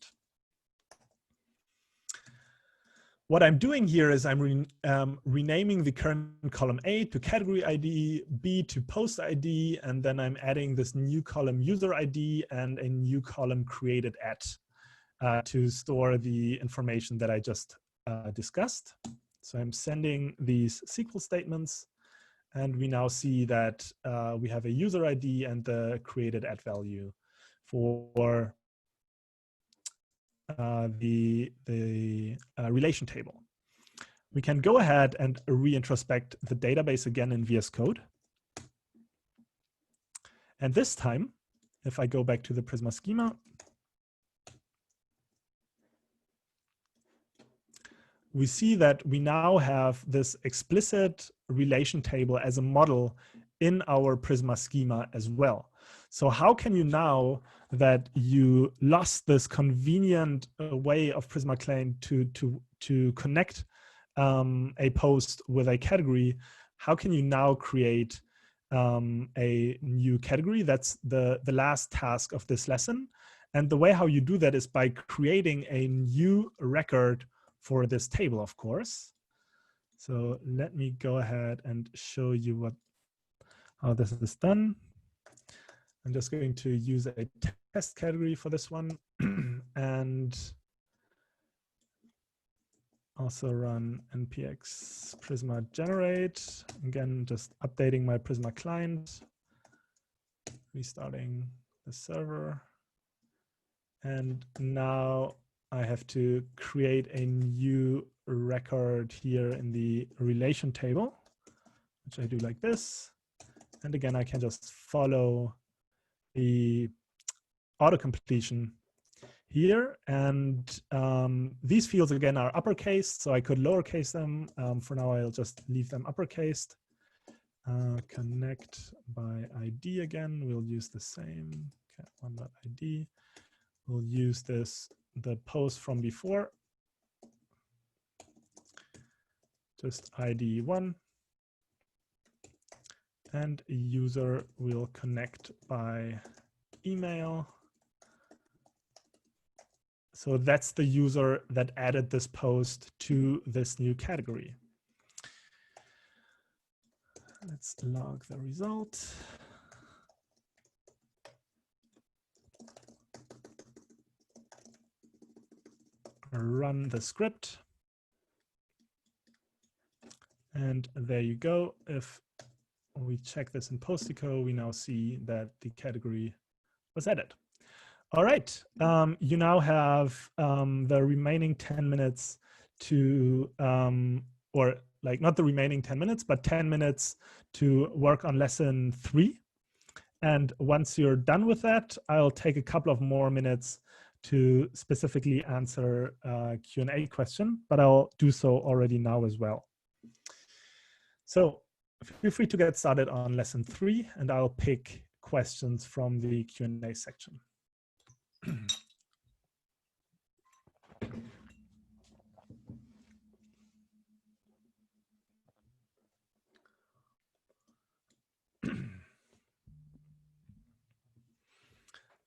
Speaker 1: What I'm doing here is I'm renaming the current column A to category ID, B to post ID, and then I'm adding this new column user ID and a new column created at to store the information that I just discussed. So I'm sending these SQL statements, and we now see that we have a user ID and the created at value for the relation table. We can go ahead and reintrospect the database again in VS Code. And this time, if I go back to the Prisma schema, we see that we now have this explicit relation table as a model in our Prisma schema as well. So how can you, now that you lost this convenient way of Prisma Claim to connect a post with a category, how can you now create a new category? That's the last task of this lesson. And the way how you do that is by creating a new record for this table, of course. So let me go ahead and show you how this is done. I'm just going to use a test category for this one and also run npx Prisma generate. Again, just updating my Prisma client, restarting the server. And now I have to create a new record here in the relation table, which I do like this. And again, I can just follow the auto completion here. And these fields, again, are uppercase, so I could lowercase them. For now, I'll just leave them uppercased. Connect by ID again. We'll use the same cat1.id. We'll use the post from before, just ID 1. And user will connect by email. So that's the user that added this post to this new category. Let's log the result. Run the script. And there you go. If we check this in Postico, we now see that the category was added. All right, you now have the remaining 10 minutes to, or like not the remaining 10 minutes, but 10 minutes to work on lesson 3. And once you're done with that, I'll take a couple of more minutes to specifically answer a Q&A question, but I'll do so already now as well. So feel free to get started on lesson 3, and I'll pick questions from the Q&A section.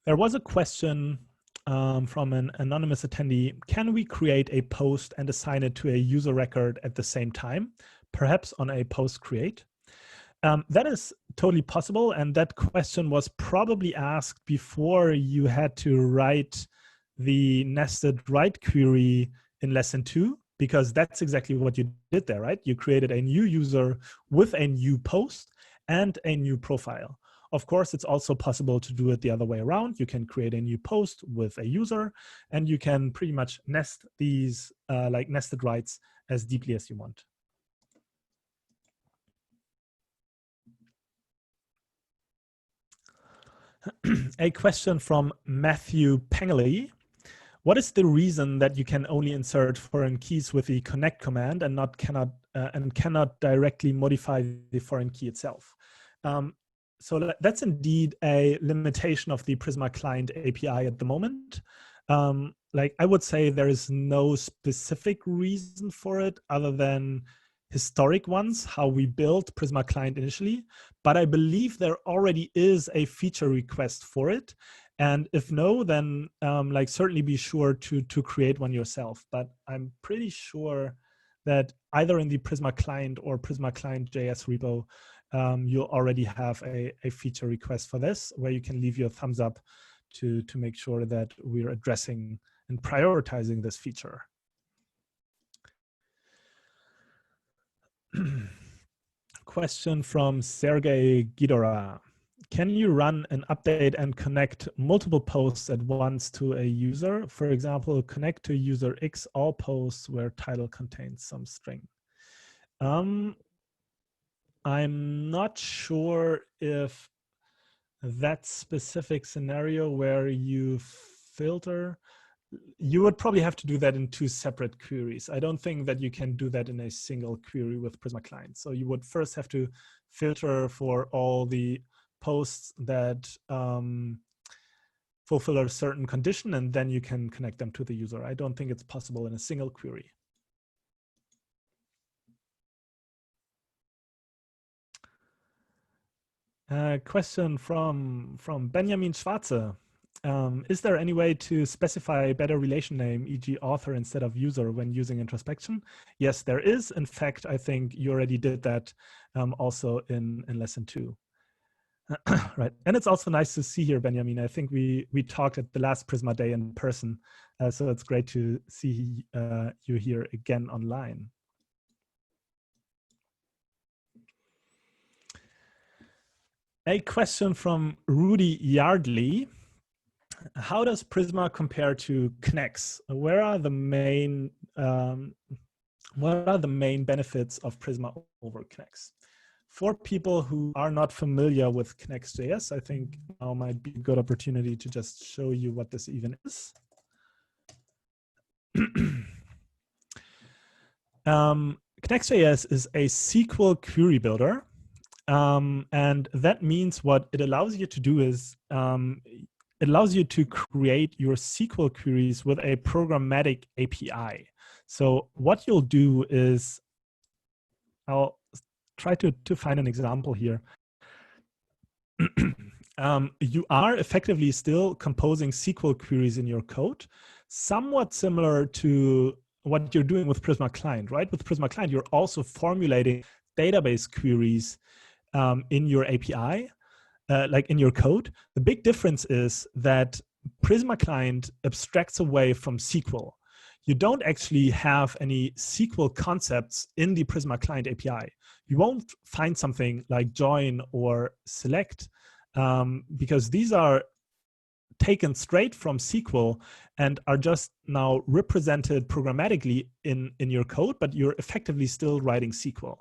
Speaker 1: There was a question from an anonymous attendee. Can we create a post and assign it to a user record at the same time, perhaps on a post create? That is totally possible. And that question was probably asked before you had to write the nested write query in lesson 2, because that's exactly what you did there, right? You created a new user with a new post and a new profile. Of course, it's also possible to do it the other way around. You can create a new post with a user, and you can pretty much nest these like nested writes as deeply as you want. A question from Matthew Pengelly. What is the reason that you can only insert foreign keys with the connect command and cannot directly modify the foreign key itself? So that's indeed a limitation of the Prisma client API at the moment. Like I would say there is no specific reason for it other than historic ones, how we built Prisma client initially, but I believe there already is a feature request for it. And if no, then like certainly be sure to create one yourself. But I'm pretty sure that either in the Prisma client or Prisma client JS repo, you'll already have a feature request for this, where you can leave your thumbs up to make sure that we're addressing and prioritizing this feature. Question from Sergey Gidora. Can you run an update and connect multiple posts at once to a user? For example, connect to user X all posts where title contains some string. I'm not sure if that specific scenario where you filter, you would probably have to do that in 2 separate queries. I don't think that you can do that in a single query with Prisma Client. So you would first have to filter for all the posts that fulfill a certain condition, and then you can connect them to the user. I don't think it's possible in a single query. Question from Benjamin Schwarze. Is there any way to specify a better relation name, e.g. author instead of user when using introspection? Yes, there is. In fact, I think you already did that also in lesson 2. Right, and it's also nice to see here, Benjamin. I think we talked at the last Prisma Day in person, so it's great to see you here again online. A question from Rudy Yardley. How does Prisma compare to Knex? What are the main benefits of Prisma over Knex? For people who are not familiar with Knex.js, I think now might be a good opportunity to just show you what this even is. Knex.js is a SQL query builder. And that means what it allows you to do is it allows you to create your SQL queries with a programmatic API. So what you'll do is, I'll try to find an example here. You are effectively still composing SQL queries in your code, somewhat similar to what you're doing with Prisma Client, right? With Prisma Client, you're also formulating database queries in your API, like in your code. The big difference is that Prisma Client abstracts away from SQL. You don't actually have any SQL concepts in the Prisma Client API. You won't find something like join or select because these are taken straight from SQL and are just now represented programmatically in your code, but you're effectively still writing SQL.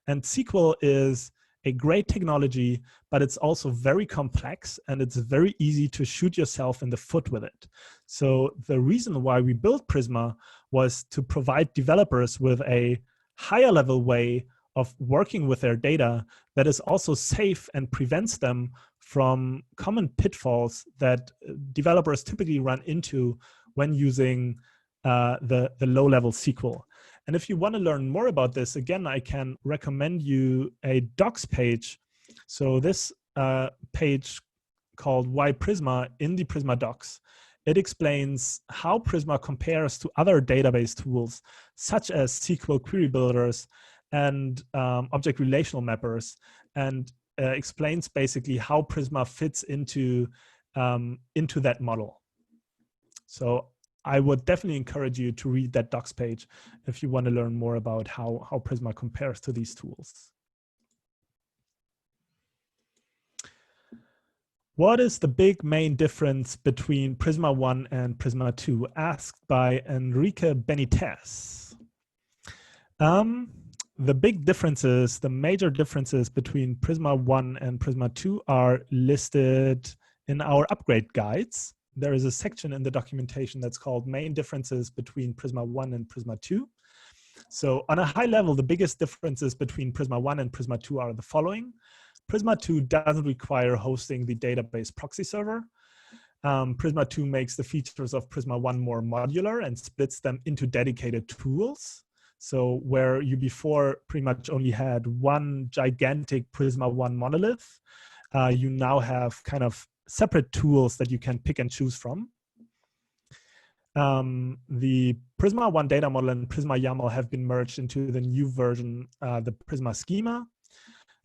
Speaker 1: And SQL is a great technology, but it's also very complex and it's very easy to shoot yourself in the foot with it. So the reason why we built Prisma was to provide developers with a higher level way of working with their data that is also safe and prevents them from common pitfalls that developers typically run into when using the low-level SQL. And if you want to learn more about this, again, I can recommend you a docs page. So this page called Why Prisma in the Prisma docs. It explains how Prisma compares to other database tools, such as SQL query builders and object relational mappers, and explains basically how Prisma fits into that model. So I would definitely encourage you to read that docs page if you want to learn more about how Prisma compares to these tools. What is the big main difference between Prisma 1 and Prisma 2? Asked by Enrique Benitez. The big differences, the major differences between Prisma 1 and Prisma 2 are listed in our upgrade guides. There is a section in the documentation that's called Main Differences between Prisma 1 and Prisma 2. So on a high level, the biggest differences between Prisma 1 and Prisma 2 are the following. Prisma 2 doesn't require hosting the database proxy server. Prisma 2 makes the features of Prisma 1 more modular and splits them into dedicated tools. So where you before pretty much only had one gigantic Prisma 1 monolith, you now have kind of separate tools that you can pick and choose from. The Prisma 1 data model and Prisma YAML have been merged into the new version, the Prisma schema.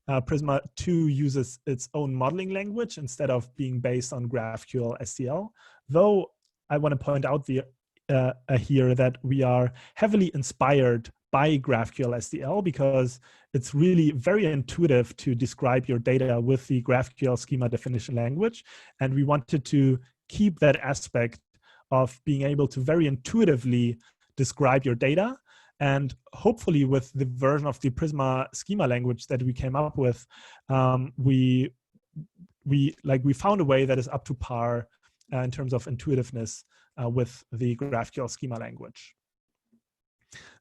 Speaker 1: Prisma 2 uses its own modeling language instead of being based on GraphQL SDL, though I want to point out here that we are heavily inspired by GraphQL SDL because it's really very intuitive to describe your data with the GraphQL schema definition language. And we wanted to keep that aspect of being able to very intuitively describe your data. And hopefully with the version of the Prisma schema language that we came up with, we found a way that is up to par in terms of intuitiveness with the GraphQL schema language.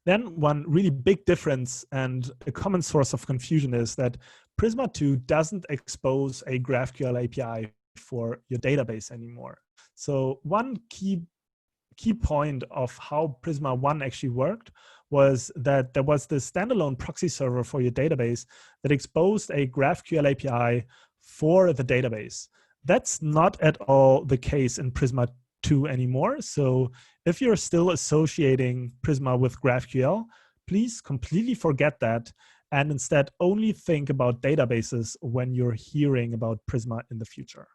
Speaker 1: Then one really big difference and a common source of confusion is that Prisma 2 doesn't expose a GraphQL API for your database anymore. So one key point of how Prisma 1 actually worked was that there was this standalone proxy server for your database that exposed a GraphQL API for the database. That's not at all the case in Prisma 2 anymore. So if you're still associating Prisma with GraphQL, please completely forget that and instead only think about databases when you're hearing about Prisma in the future.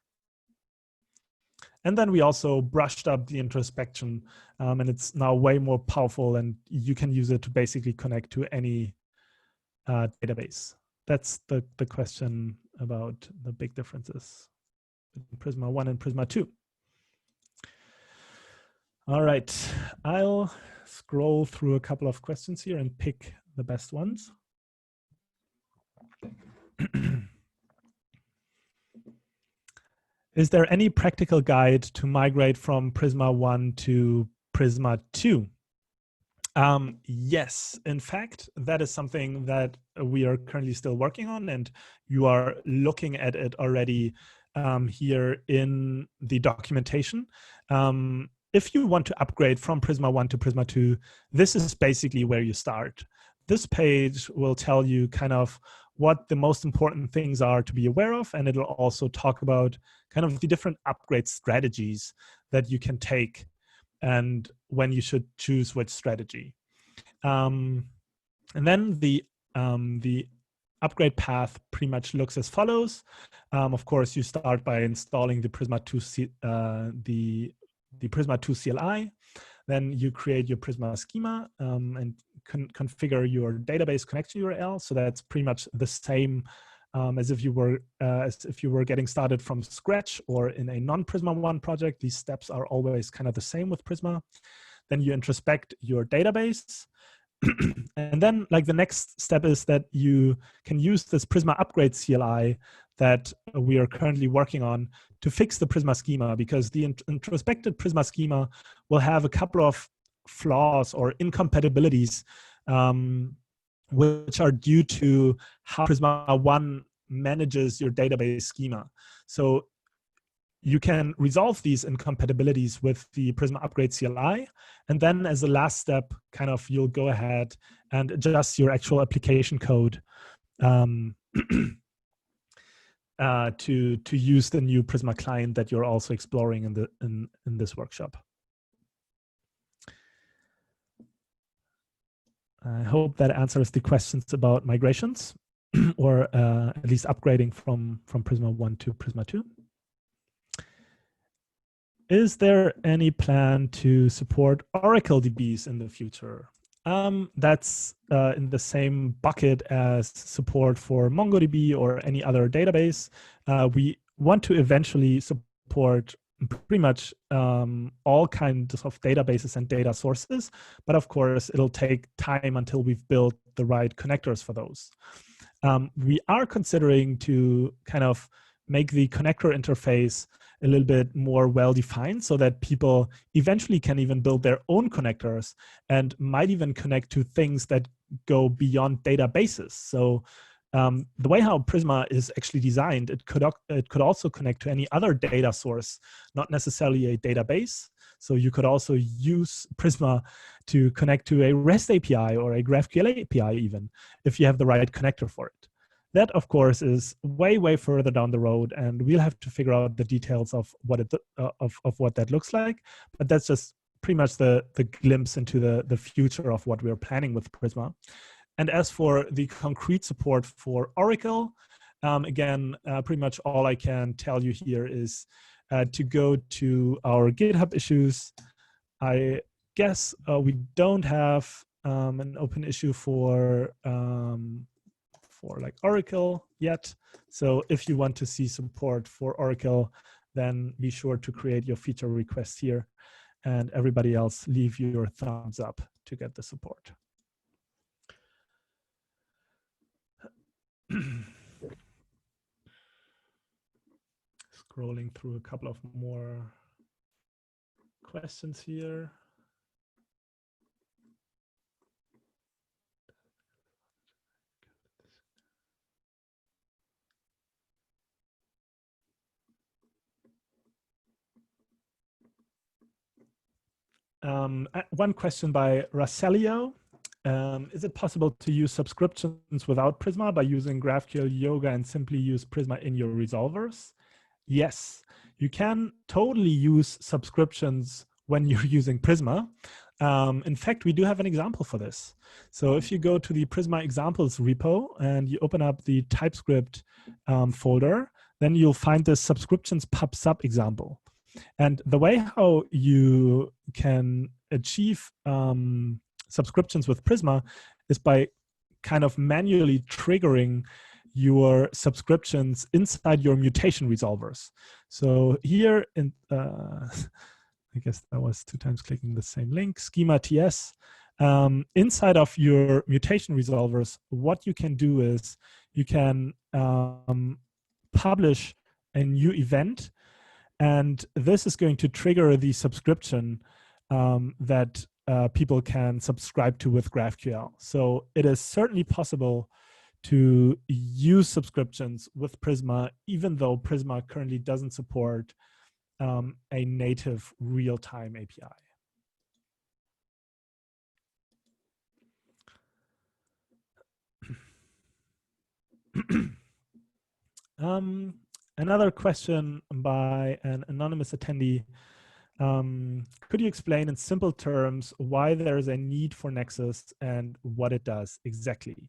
Speaker 1: And then we also brushed up the introspection, and it's now way more powerful, and you can use it to basically connect to any database. That's the question about the big differences between Prisma 1 and Prisma 2. All right, I'll scroll through a couple of questions here and pick the best ones. Is there any practical guide to migrate from Prisma 1 to Prisma 2? Yes, in fact, that is something that we are currently still working on, and you are looking at it already here in the documentation. If you want to upgrade from Prisma 1 to Prisma 2, this is basically where you start. This page will tell you kind of what the most important things are to be aware of, and it'll also talk about kind of the different upgrade strategies that you can take and when you should choose which strategy. And then the upgrade path pretty much looks as follows. Of course, you start by installing the Prisma 2 the Prisma 2 CLI. Then you create your Prisma schema and configure your database connection URL. So that's pretty much the same as if you were getting started from scratch or in a non-Prisma 1 project. These steps are always kind of the same with Prisma. Then you introspect your database. And then like the next step is that you can use this Prisma upgrade CLI that we are currently working on to fix the Prisma schema, because the introspected Prisma schema will have a couple of flaws or incompatibilities which are due to how Prisma 1 manages your database schema. So you can resolve these incompatibilities with the Prisma upgrade CLI. And then as a last step, kind of you'll go ahead and adjust your actual application code to use the new Prisma client that you're also exploring in this workshop. I hope that answers the questions about migrations or at least upgrading from Prisma 1 to Prisma 2. Is there any plan to support Oracle DBs in the future? That's in the same bucket as support for MongoDB or any other database. We want to eventually support pretty much all kinds of databases and data sources, but of course it'll take time until we've built the right connectors for those. We are considering to kind of make the connector interface a little bit more well-defined so that people eventually can even build their own connectors and might even connect to things that go beyond databases. So the way how Prisma is actually designed, it could also connect to any other data source, not necessarily a database. So you could also use Prisma to connect to a REST API or a GraphQL API even, if you have the right connector for it. That, of course, is way, way further down the road, and we'll have to figure out the details of what what that looks like. But that's just pretty much the glimpse into the future of what we're planning with Prisma. And as for the concrete support for Oracle, again, pretty much all I can tell you here is to go to our GitHub issues. I guess we don't have an open issue for like Oracle yet. So if you want to see support for Oracle, then be sure to create your feature request here, and everybody else leave your thumbs up to get the support. Scrolling through a couple of more questions here. One question by Racelio. Is it possible to use subscriptions without Prisma by using GraphQL Yoga and simply use Prisma in your resolvers? Yes, you can totally use subscriptions when you're using Prisma. In fact, we do have an example for this. So if you go to the Prisma examples repo and you open up the TypeScript folder, then you'll find this subscriptions pub/sub example. And the way how you can achieve subscriptions with Prisma is by kind of manually triggering your subscriptions inside your mutation resolvers. So here in, I guess that was 2 times clicking the same link, schema TS. Inside of your mutation resolvers, what you can do is you can publish a new event, and this is going to trigger the subscription that people can subscribe to with GraphQL. So it is certainly possible to use subscriptions with Prisma, even though Prisma currently doesn't support a native real-time API. Another question by an anonymous attendee. Could you explain in simple terms why there is a need for Nexus and what it does exactly?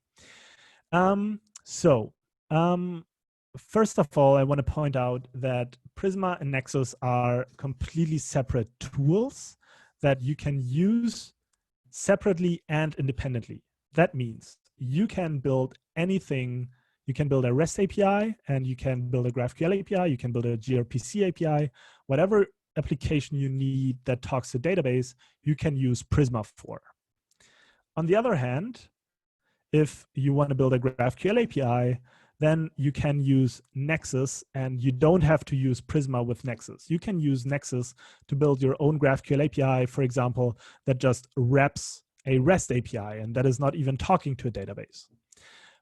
Speaker 1: First of all, I want to point out that Prisma and Nexus are completely separate tools that you can use separately and independently. That means you can build anything. You can build a REST API, and you can build a GraphQL API, you can build a gRPC API, whatever application you need that talks to database, you can use Prisma for. On the other hand, if you want to build a GraphQL API, then you can use Nexus, and you don't have to use Prisma with Nexus. You can use Nexus to build your own GraphQL API, for example, that just wraps a REST API and that is not even talking to a database.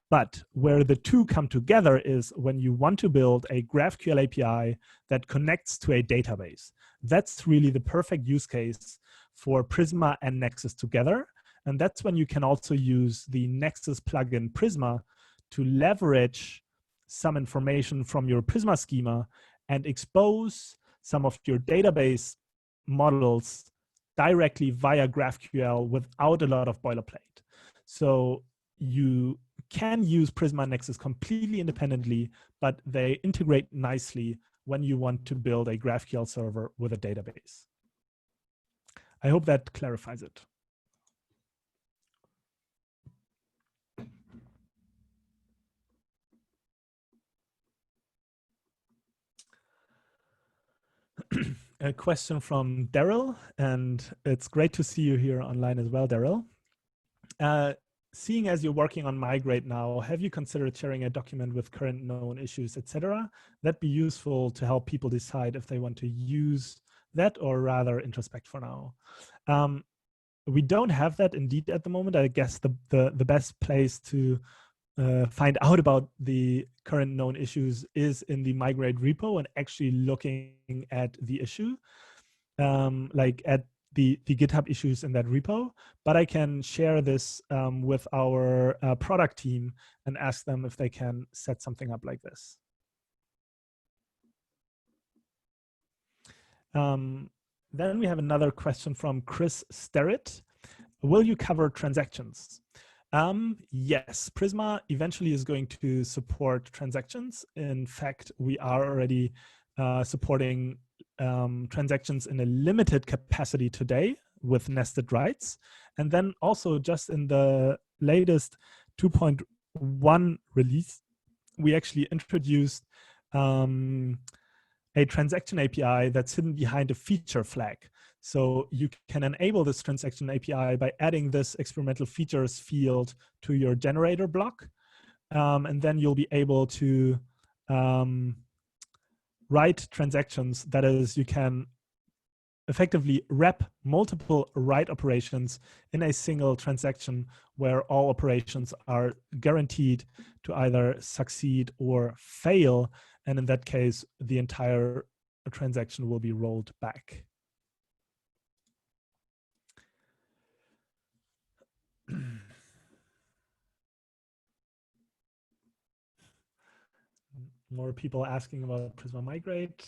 Speaker 1: But where the two come together is when you want to build a GraphQL API that connects to a database. That's really the perfect use case for Prisma and Nexus together. And that's when you can also use the Nexus plugin Prisma to leverage some information from your Prisma schema and expose some of your database models directly via GraphQL without a lot of boilerplate. So you can use Prisma and Nexus completely independently, but they integrate nicely when you want to build a GraphQL server with a database. I hope that clarifies it. A question from Daryl, and it's great to see you here online as well, Daryl. Seeing as you're working on Migrate now, have you considered sharing a document with current known issues, etc.? That'd be useful to help people decide if they want to use that or rather introspect for now. We don't have that indeed at the moment. I guess the best place to find out about the current known issues is in the Migrate repo and actually looking at the issue, like at the GitHub issues in that repo. But I can share this with our product team and ask them if they can set something up like this. Then we have another question from Chris Sterritt. Will you cover transactions? Yes, Prisma eventually is going to support transactions. In fact, we are already supporting transactions in a limited capacity today with nested writes. And then also just in the latest 2.1 release, we actually introduced a transaction API that's hidden behind a feature flag. So you can enable this transaction API by adding this experimental features field to your generator block. And then you'll be able to write transactions. That is, you can effectively wrap multiple write operations in a single transaction where all operations are guaranteed to either succeed or fail. And in that case, the entire transaction will be rolled back. More people asking about Prisma Migrate.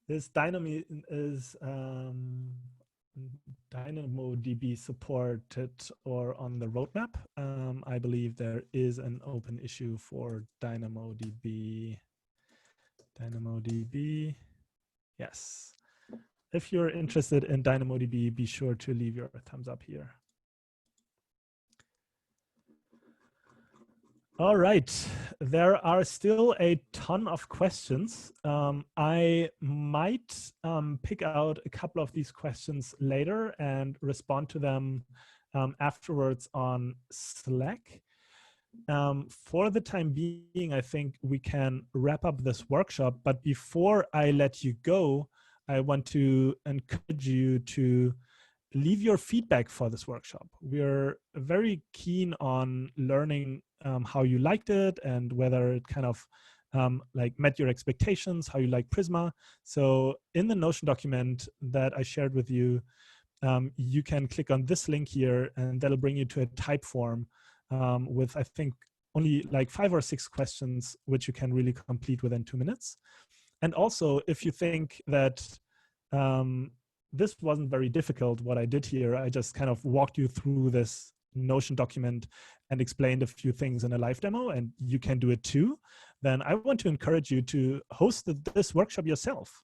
Speaker 1: Is DynamoDB supported or on the roadmap? I believe there is an open issue for DynamoDB. DynamoDB, yes. If you're interested in DynamoDB, be sure to leave your thumbs up here. All right, there are still a ton of questions. I might pick out a couple of these questions later and respond to them afterwards on Slack. For the time being, I think we can wrap up this workshop, but before I let you go, I want to encourage you to leave your feedback for this workshop. We're very keen on learning how you liked it and whether it kind of like met your expectations, how you like Prisma. So in the Notion document that I shared with you, you can click on this link here and that'll bring you to a type form with, I think, only like 5 or 6 questions, which you can really complete within 2 minutes. And also, if you think that this wasn't very difficult, what I did here, I just kind of walked you through this Notion document and explained a few things in a live demo, and you can do it too, then I want to encourage you to host this workshop yourself.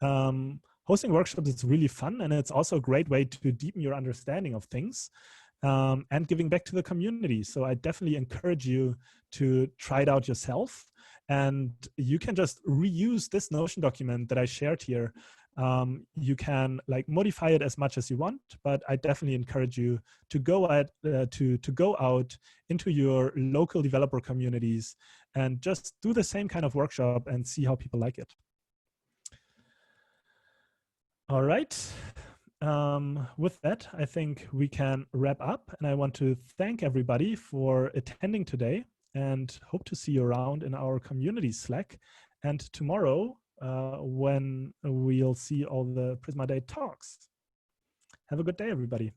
Speaker 1: Hosting workshops is really fun, and it's also a great way to deepen your understanding of things and giving back to the community. So I definitely encourage you to try it out yourself. And you can just reuse this Notion document that I shared here. You can like modify it as much as you want, but I definitely encourage you to go out into your local developer communities and just do the same kind of workshop and see how people like it. All right. With that, I think we can wrap up, and I want to thank everybody for attending today and hope to see you around in our community Slack and tomorrow when we'll see all the Prisma Day talks. Have a good day, everybody.